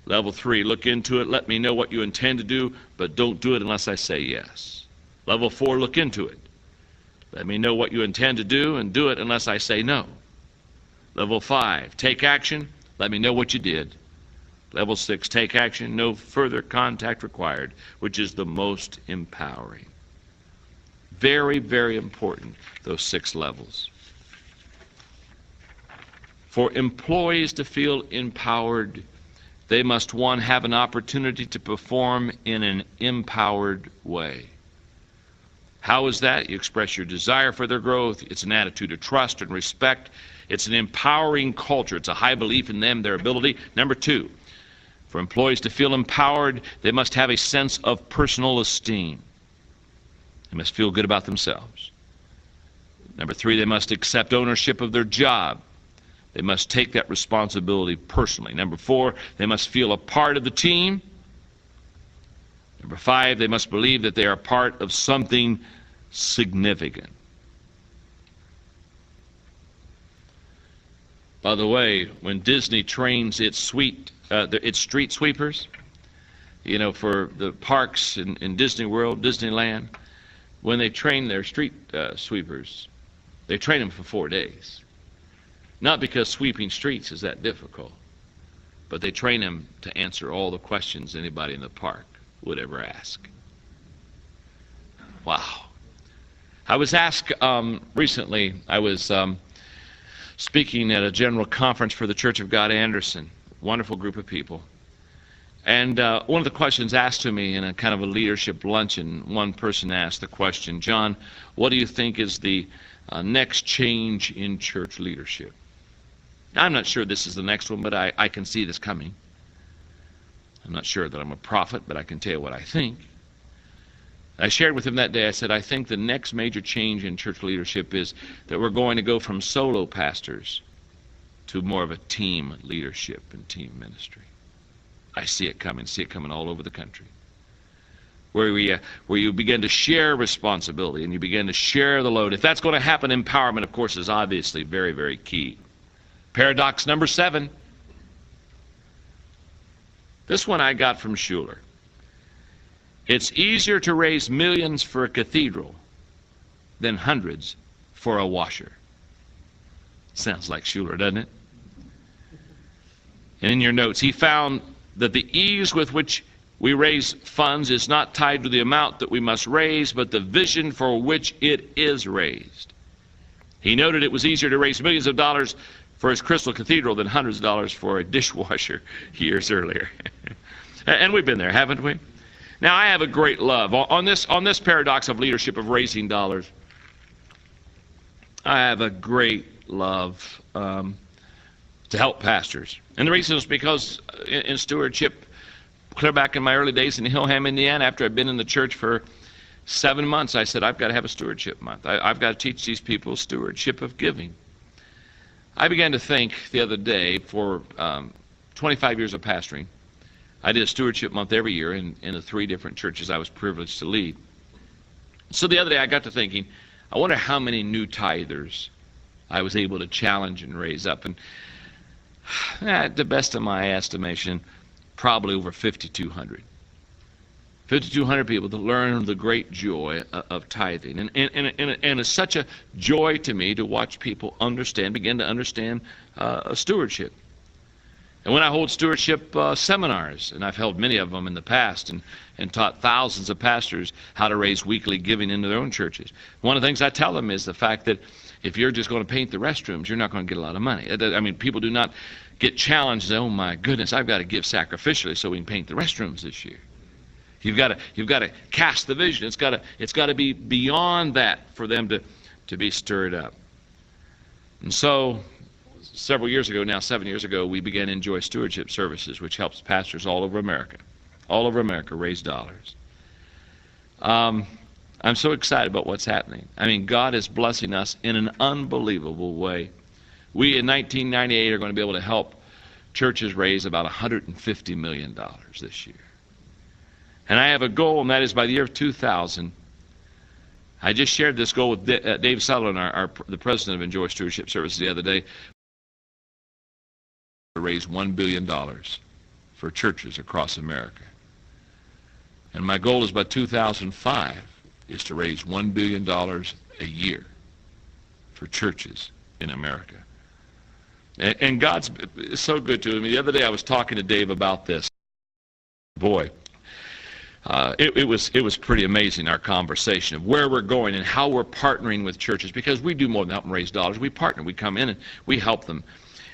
Level 3, look into it, let me know what you intend to do, but don't do it unless I say yes. Level 4, look into it. Let me know what you intend to do, and do it unless I say no. Level 5, take action, let me know what you did. Level 6, take action, no further contact required, which is the most empowering. Very, very important, those 6 levels. For employees to feel empowered, they must, 1, have an opportunity to perform in an empowered way. How is that? You express your desire for their growth. It's an attitude of trust and respect. It's an empowering culture. It's a high belief in them, their ability. Number 2, for employees to feel empowered, they must have a sense of personal esteem. They must feel good about themselves. Number 3, they must accept ownership of their job. They must take that responsibility personally. Number 4, they must feel a part of the team. Number 5, they must believe that they are part of something significant. By the way, when Disney trains its street sweepers, you know, for the parks in Disney World, Disneyland, when they train their street sweepers, they train them for 4 days. Not because sweeping streets is that difficult, but they train them to answer all the questions anybody in the park would ever ask. Wow. I was asked recently, I was speaking at a general conference for the Church of God Anderson, wonderful group of people. And one of the questions asked to me in a kind of a leadership luncheon, one person asked the question, John, what do you think is the next change in church leadership? I'm not sure this is the next one, but I can see this coming. I'm not sure that I'm a prophet, but I can tell you what I think. I shared with him that day, I said, I think the next major change in church leadership is that we're going to go from solo pastors to more of a team leadership and team ministry. I see it coming all over the country. Where you begin to share responsibility and you begin to share the load. If that's going to happen, empowerment, of course, is obviously very, very key. Paradox number 7. This one I got from Schuller. It's easier to raise millions for a cathedral than hundreds for a washer. Sounds like Schuller, doesn't it? And in your notes, he found that the ease with which we raise funds is not tied to the amount that we must raise, but the vision for which it is raised. He noted it was easier to raise millions of dollars for his Crystal Cathedral than hundreds of dollars for a dishwasher years earlier. And we've been there, haven't we? Now, I have a great love. On this paradox of leadership, of raising dollars, I have a great love to help pastors. And the reason is because in stewardship, clear back in my early days in Hillham, Indiana, after I'd been in the church for 7 months, I said, I've got to have a stewardship month. I've got to teach these people stewardship of giving. I began to think the other day, for 25 years of pastoring, I did a stewardship month every year in the 3 different churches I was privileged to lead. So the other day I got to thinking, I wonder how many new tithers I was able to challenge and raise up. And at the best of my estimation, probably over 5,200. 5,200 people to learn the great joy of tithing. And it's such a joy to me to watch people begin to understand stewardship. And when I hold stewardship seminars, and I've held many of them in the past, and taught thousands of pastors how to raise weekly giving into their own churches, one of the things I tell them is the fact that if you're just going to paint the restrooms, you're not going to get a lot of money. I mean, people do not get challenged and say, oh my goodness, I've got to give sacrificially so we can paint the restrooms this year. You've got to cast the vision. It's got to be beyond that for them to be stirred up. And so, several years ago now, 7 years ago, we began Enjoy Stewardship Services, which helps pastors all over America raise dollars. I'm so excited about what's happening. I mean, God is blessing us in an unbelievable way. We, in 1998, are going to be able to help churches raise about $150 million this year. And I have a goal, and that is by the year of 2000, I just shared this goal with Dave Sutherland, the president of Enjoy Stewardship Services, the other day, to raise $1 billion for churches across America. And my goal is by 2005 is to raise $1 billion a year for churches in America. And God's so good to me. The other day I was talking to Dave about this. Boy, it was pretty amazing, our conversation of where we're going and how we're partnering with churches, because we do more than help them raise dollars. We partner. We come in and we help them.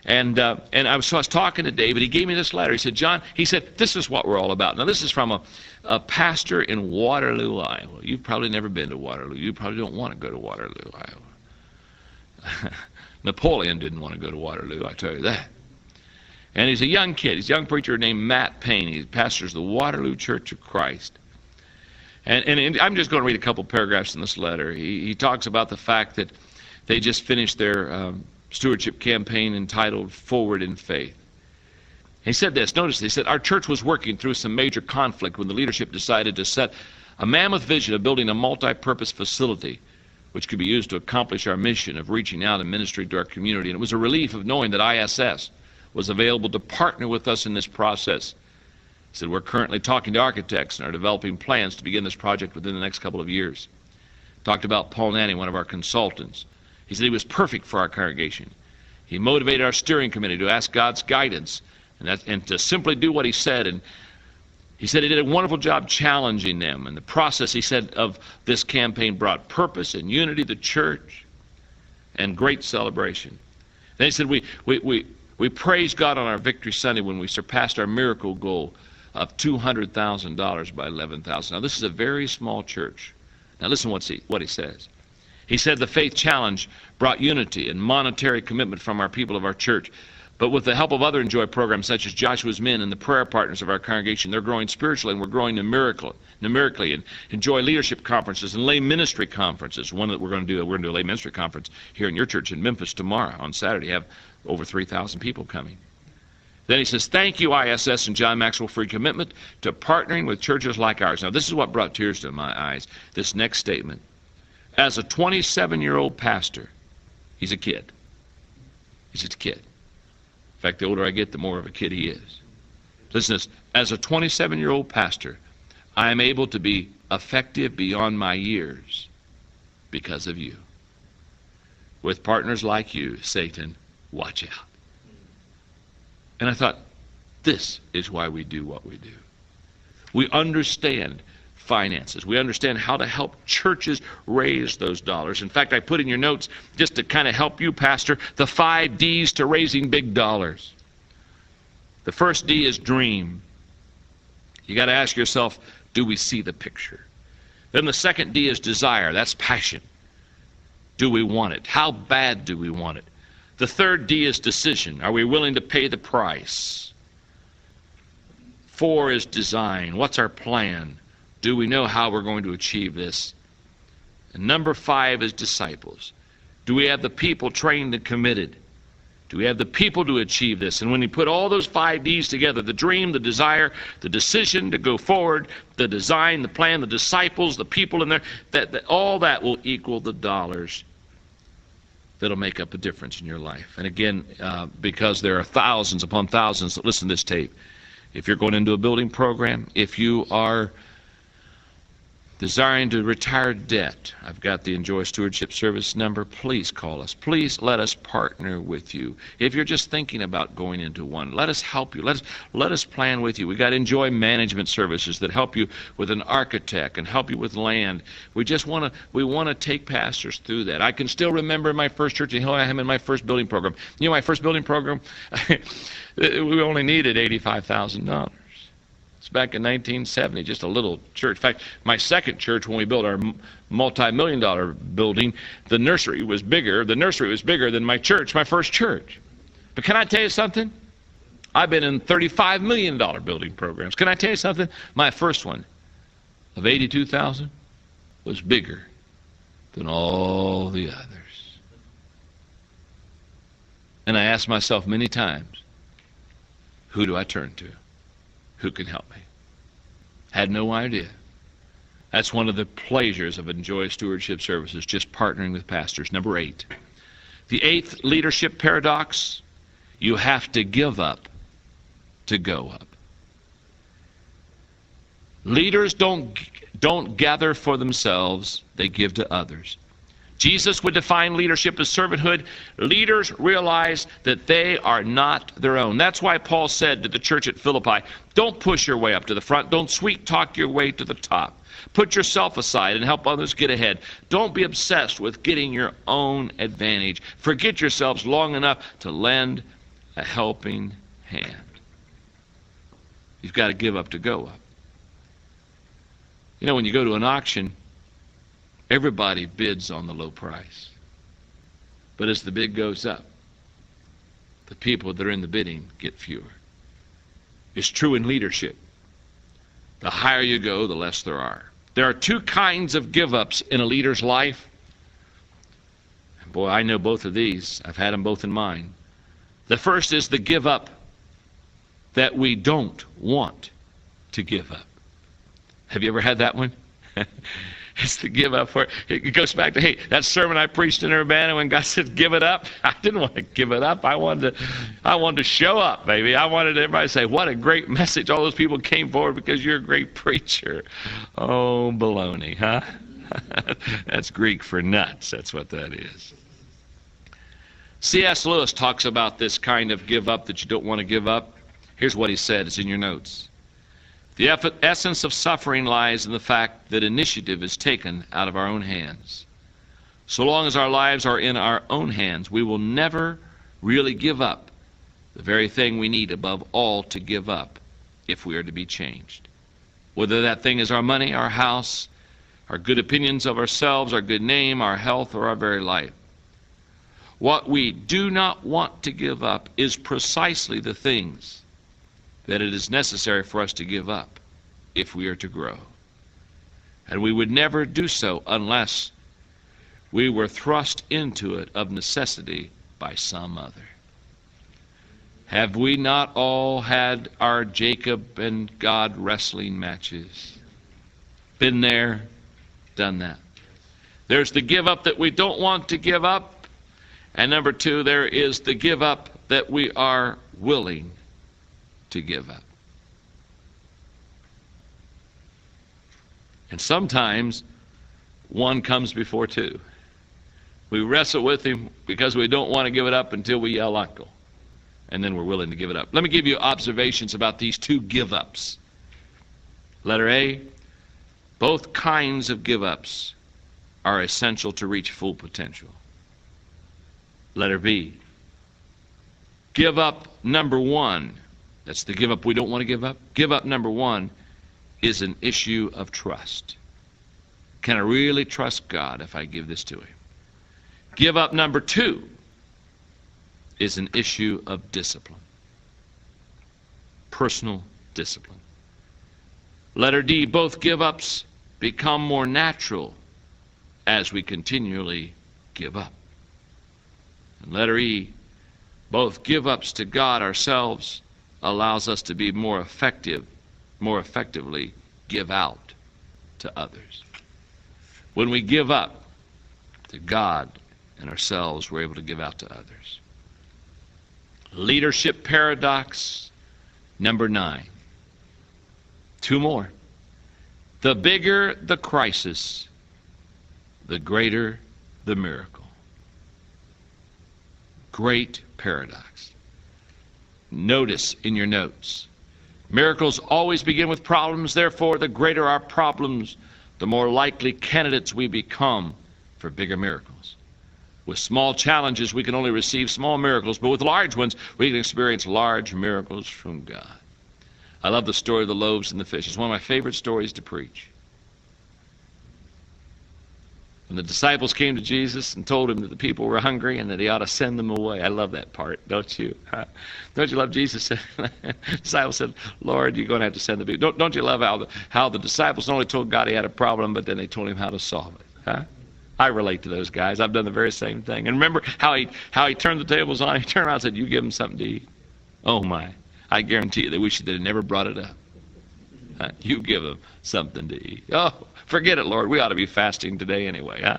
And I was talking to David. He gave me this letter. He said, John, he said, this is what we're all about. Now, this is from a pastor in Waterloo, Iowa. You've probably never been to Waterloo. You probably don't want to go to Waterloo, Iowa. Napoleon didn't want to go to Waterloo, I tell you that. And he's a young kid. He's a young preacher named Matt Payne. He pastors the Waterloo Church of Christ. And I'm just going to read a couple paragraphs in this letter. He talks about the fact that they just finished their stewardship campaign entitled Forward in Faith. He said this, notice, he said, our church was working through some major conflict when the leadership decided to set a mammoth vision of building a multi-purpose facility which could be used to accomplish our mission of reaching out and ministering to our community. And it was a relief of knowing that ISS was available to partner with us in this process. He said, we're currently talking to architects and are developing plans to begin this project within the next couple of years. Talked about Paul Nanny, one of our consultants. He said he was perfect for our congregation. He motivated our steering committee to ask God's guidance and to simply do what he said. And he said he did a wonderful job challenging them. And the process, he said, of this campaign brought purpose and unity to the church and great celebration. Then he said we praised God on our Victory Sunday when we surpassed our miracle goal of $200,000 by 11,000. Now, this is a very small church. Now, listen what he says. He said the faith challenge brought unity and monetary commitment from our people of our church. But with the help of other Enjoy programs such as Joshua's Men and the prayer partners of our congregation, they're growing spiritually, and we're growing numerically, and Enjoy leadership conferences and lay ministry conferences. One that we're going to do a lay ministry conference here in your church in Memphis tomorrow on Saturday. You have over 3,000 people coming. Then he says, thank you, ISS and John Maxwell, for your commitment to partnering with churches like ours. Now, this is what brought tears to my eyes, this next statement. As a 27-year-old pastor, he's a kid. He's just a kid. In fact, the older I get, the more of a kid he is. Listen to this. As a 27-year-old pastor, I am able to be effective beyond my years because of you. With partners like you, Satan, watch out. And I thought, this is why we do what we do. We understand finances. We understand how to help churches raise those dollars. In fact, I put in your notes, just to kind of help you, Pastor, the 5 D's to raising big dollars. The first D is dream. You got to ask yourself, do we see the picture? Then the second D is desire. That's passion. Do we want it? How bad do we want it? The third D is decision. Are we willing to pay the price? 4 is design. What's our plan? Do we know how we're going to achieve this? And number 5 is disciples. Do we have the people trained and committed? Do we have the people to achieve this? And when you put all those 5 D's together, the dream, the desire, the decision to go forward, the design, the plan, the disciples, the people in there, all that will equal the dollars that'll make up a difference in your life. And again, because there are thousands upon thousands that listen to this tape, if you're going into a building program, if you are Desiring to retire debt. I've got the Enjoy Stewardship Service number. Please call us. Please let us partner with you. If you're just thinking about going into one, let us help you. Let us plan with you. We got Enjoy Management Services that help you with an architect and help you with land. We want to take pastors through that. I can still remember my first church in Hillham in my first building program. You know, my first building program, we only needed $85,000. It's back in 1970, just a little church. In fact, my second church, when we built our multi-million-dollar building, the nursery was bigger. The nursery was bigger than my church, my first church. But can I tell you something? I've been in $35 million building programs. Can I tell you something? My first one of $82,000 was bigger than all the others. And I asked myself many times, who do I turn to? Who can help me? Had no idea. That's one of the pleasures of Enjoy Stewardship Services, just partnering with pastors. Number 8. The 8th leadership paradox, you have to give up to go up. Leaders don't gather for themselves, they give to others. Jesus would define leadership as servanthood. Leaders realize that they are not their own. That's why Paul said to the church at Philippi, don't push your way up to the front. Don't sweet talk your way to the top. Put yourself aside and help others get ahead. Don't be obsessed with getting your own advantage. Forget yourselves long enough to lend a helping hand. You've got to give up to go up. You know, when you go to an auction, everybody bids on the low price. But as the bid goes up, the people that are in the bidding get fewer. It's true in leadership. The higher you go, the less there are. There are 2 kinds of give-ups in a leader's life. Boy, I know both of these. I've had them both in mind. The first is the give-up that we don't want to give up. Have you ever had that one? It's to give up for it. It goes back to, hey, that sermon I preached in Urbana when God said, give it up. I didn't want to give it up. I wanted to show up, baby. I wanted everybody to say, what a great message. All those people came forward because you're a great preacher. Oh, baloney, huh? That's Greek for nuts. That's what that is. C.S. Lewis talks about this kind of give up that you don't want to give up. Here's what he said. It's in your notes. The essence of suffering lies in the fact that initiative is taken out of our own hands. So long as our lives are in our own hands, we will never really give up the very thing we need above all to give up if we are to be changed. Whether that thing is our money, our house, our good opinions of ourselves, our good name, our health, or our very life. What we do not want to give up is precisely the things that it is necessary for us to give up if we are to grow. And we would never do so unless we were thrust into it of necessity by some other. Have we not all had our Jacob and God wrestling matches? Been there, done that. There's the give up that we don't want to give up. And number 2, there is the give up that we are willing to give up. And sometimes one comes before 2. We wrestle with him because we don't want to give it up until we yell uncle. And then we're willing to give it up. Let me give you observations about these 2 give-ups. Letter A, both kinds of give-ups are essential to reach full potential. Letter B, give up number 1. That's the give up we don't want to give up. Give up number 1 is an issue of trust. Can I really trust God if I give this to Him? Give up number 2 is an issue of discipline. Personal discipline. Letter D, both give-ups become more natural as we continually give up. And letter E, both give-ups to God ourselves allows us to be more effectively give out to others. When we give up to God and ourselves, we're able to give out to others. Leadership paradox number 9. 2 more. The bigger the crisis, the greater the miracle. Great paradox. Notice in your notes, miracles always begin with problems. Therefore, the greater our problems, the more likely candidates we become for bigger miracles. With small challenges, we can only receive small miracles, but with large ones, we can experience large miracles from God. I love the story of the loaves and the fish. It's one of my favorite stories to preach. When the disciples came to Jesus and told him that the people were hungry and that he ought to send them away. I love that part, don't you? Don't you love Jesus? The disciples said, Lord, you're going to have to send the people. Don't you love how the disciples not only told God he had a problem, but then they told him how to solve it? Huh? I relate to those guys. I've done the very same thing. And remember how he turned the tables on? He turned around and said, you give them something to eat. Oh, my. I guarantee you they wish they had never brought it up. You give them something to eat. Oh, forget it, Lord. We ought to be fasting today anyway. Huh?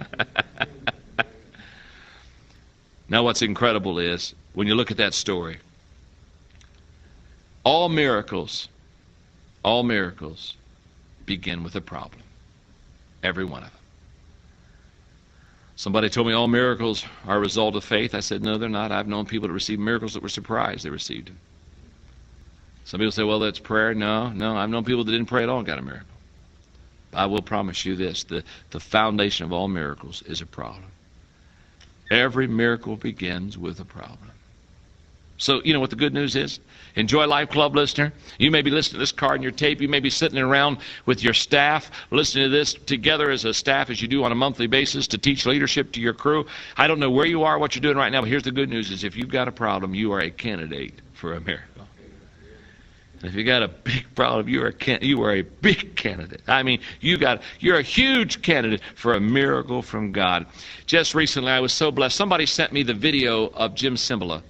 Now, what's incredible is, when you look at that story, all miracles begin with a problem. Every one of them. Somebody told me all miracles are a result of faith. I said, no, they're not. I've known people that received miracles that were surprised they received them. Some people say, well, that's prayer. No, I've known people that didn't pray at all and got a miracle. I will promise you this, the foundation of all miracles is a problem. Every miracle begins with a problem. So, you know what the good news is? Enjoy Life Club listener. You may be listening to this card in your tape. You may be sitting around with your staff, listening to this together as a staff, as you do on a monthly basis, to teach leadership to your crew. I don't know where you are, what you're doing right now, but here's the good news is if you've got a problem, you are a candidate for a miracle. If you got a big problem, you are a big candidate. I mean, you're a huge candidate for a miracle from God. Just recently, I was so blessed. Somebody sent me the video of Jim Cymbala,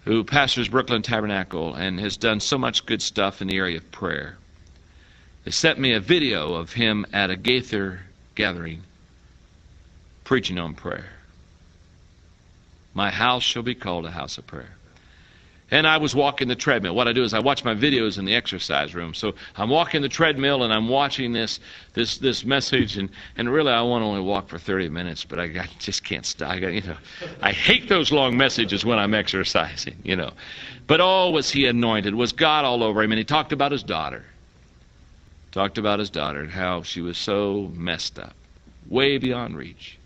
who pastors Brooklyn Tabernacle and has done so much good stuff in the area of prayer. They sent me a video of him at a Gaither gathering preaching on prayer. My house shall be called a house of prayer. And I was walking the treadmill. What I do is I watch my videos in the exercise room. So I'm walking the treadmill and I'm watching this message, and really I want to only walk for 30 minutes, but I just can't stop. I hate those long messages when I'm exercising, But was he anointed? Was God all over him? And he talked about his daughter. And how she was so messed up, way beyond reach.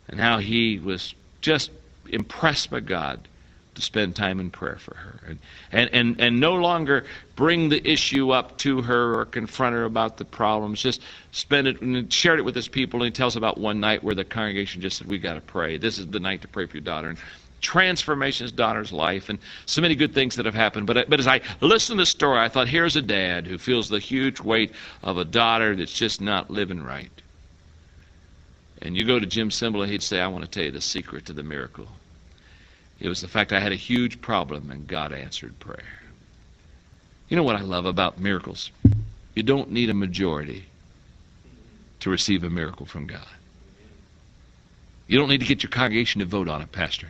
And how he was just impressed by God to spend time in prayer for her and no longer bring the issue up to her or confront her about the problems. Just spend it and shared it with his people. And he tells about one night where the congregation just said, we got to pray. This is the night to pray for your daughter. And transformation of his daughter's life and so many good things that have happened. But as I listened to the story, I thought, here's a dad who feels the huge weight of a daughter that's just not living right. And you go to Jim Cymbala, he'd say, I want to tell you the secret to the miracle. It was the fact I had a huge problem and God answered prayer. You know what I love about miracles? You don't need a majority to receive a miracle from God. You don't need to get your congregation to vote on it, Pastor.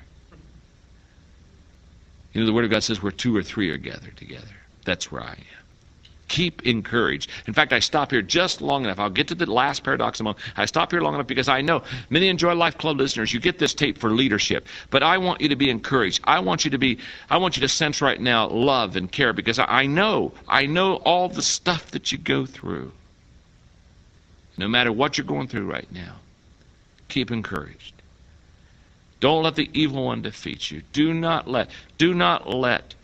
The Word of God says where 2 or 3 are gathered together. That's where I am. Keep encouraged. In fact, I stop here just long enough. I'll get to the last paradox in a moment. I stop here long enough because I know many Enjoy Life Club listeners, you get this tape for leadership. But I want you to be encouraged. I want you to sense right now love and care, because I know all the stuff that you go through. No matter what you're going through right now, keep encouraged. Don't let the evil one defeat you. Do not let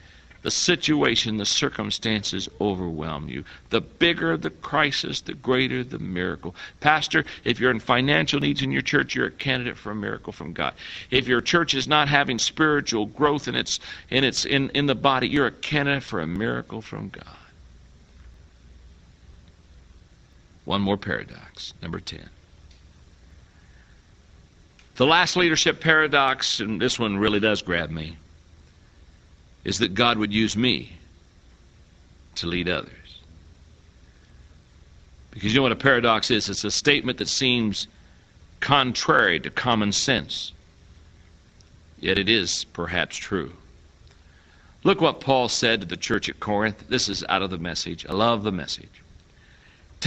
the situation, the circumstances overwhelm you. The bigger the crisis, the greater the miracle. Pastor, if you're in financial needs in your church, you're a candidate for a miracle from God. If your church is not having spiritual growth in the body, you're a candidate for a miracle from God. One more paradox, number 10. The last leadership paradox, and this one really does grab me, is that God would use me to lead others. Because you know what a paradox is? It's a statement that seems contrary to common sense, yet it is perhaps true. Look what Paul said to the church at Corinth. This is out of the Message. I love the Message.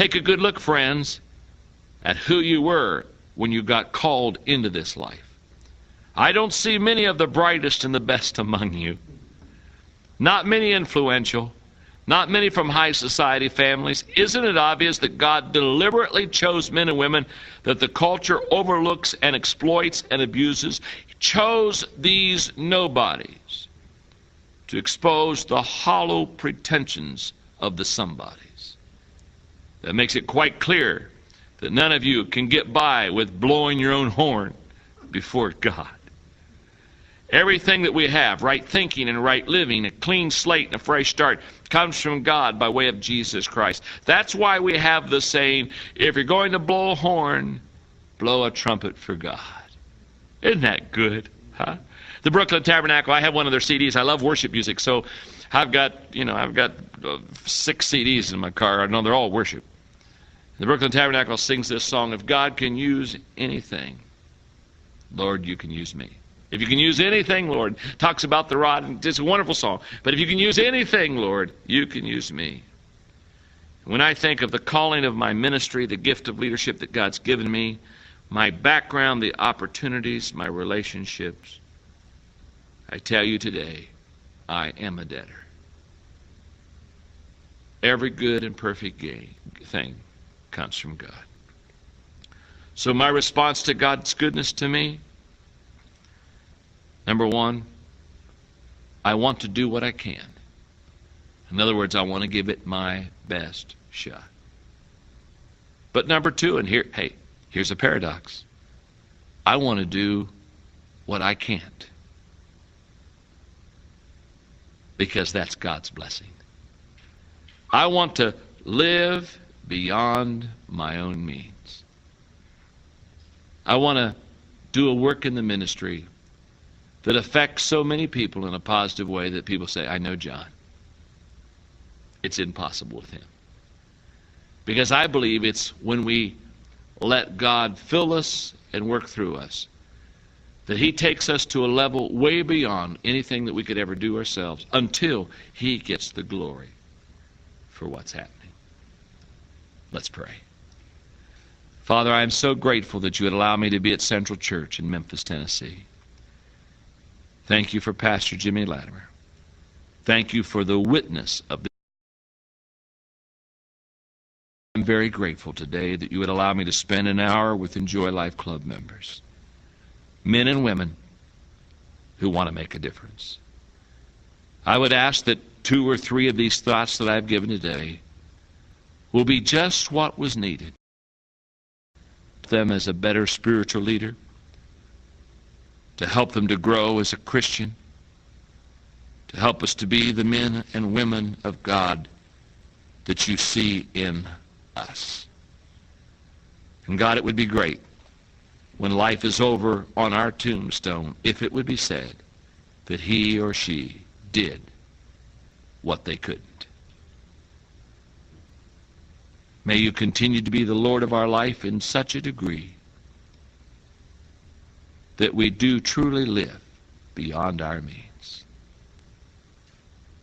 Take a good look, friends, at who you were when you got called into this life. I don't see many of the brightest and the best among you. Not many influential. Not many from high society families. Isn't it obvious that God deliberately chose men and women that the culture overlooks and exploits and abuses? He chose these nobodies to expose the hollow pretensions of the somebodies. That makes it quite clear that none of you can get by with blowing your own horn before God. Everything that we have, right thinking and right living, a clean slate and a fresh start, comes from God by way of Jesus Christ. That's why we have the saying, if you're going to blow a horn, blow a trumpet for God. Isn't that good? Huh? The Brooklyn Tabernacle, I have one of their CDs. I love worship music, so I've got 6 CDs in my car. I know they're all worship. The Brooklyn Tabernacle sings this song, if God can use anything, Lord, you can use me. If you can use anything, Lord, talks about the rod, and it's a wonderful song. But if you can use anything, Lord, you can use me. When I think of the calling of my ministry, the gift of leadership that God's given me, my background, the opportunities, my relationships, I tell you today, I am a debtor. Every good and perfect thing comes from God. So my response to God's goodness to me, number one, I want to do what I can. In other words, I want to give it my best shot. But number two, and here's a paradox. I want to do what I can't. Because that's God's blessing. I want to live beyond my own means. I want to do a work in the ministry that affects so many people in a positive way that people say, I know John. It's impossible with him. Because I believe it's when we let God fill us and work through us that he takes us to a level way beyond anything that we could ever do ourselves until he gets the glory for what's happening. Let's pray. Father, I am so grateful that you would allow me to be at Central Church in Memphis, Tennessee. Thank you for Pastor Jimmy Latimer. Thank you for the witness of this. I'm very grateful today that you would allow me to spend an hour with Enjoy Life Club members, men and women who want to make a difference. I would ask that 2 or 3 of these thoughts that I've given today will be just what was needed. Them as a better spiritual leader, to help them to grow as a Christian, to help us to be the men and women of God that you see in us. And God, it would be great when life is over on our tombstone if it would be said that he or she did what they couldn't. May you continue to be the Lord of our life in such a degree that we do truly live beyond our means.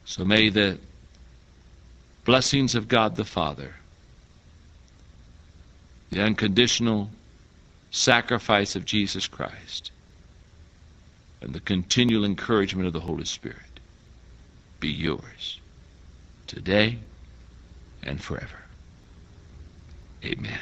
So may the blessings of God the Father, the unconditional sacrifice of Jesus Christ, and the continual encouragement of the Holy Spirit be yours today and forever. Amen.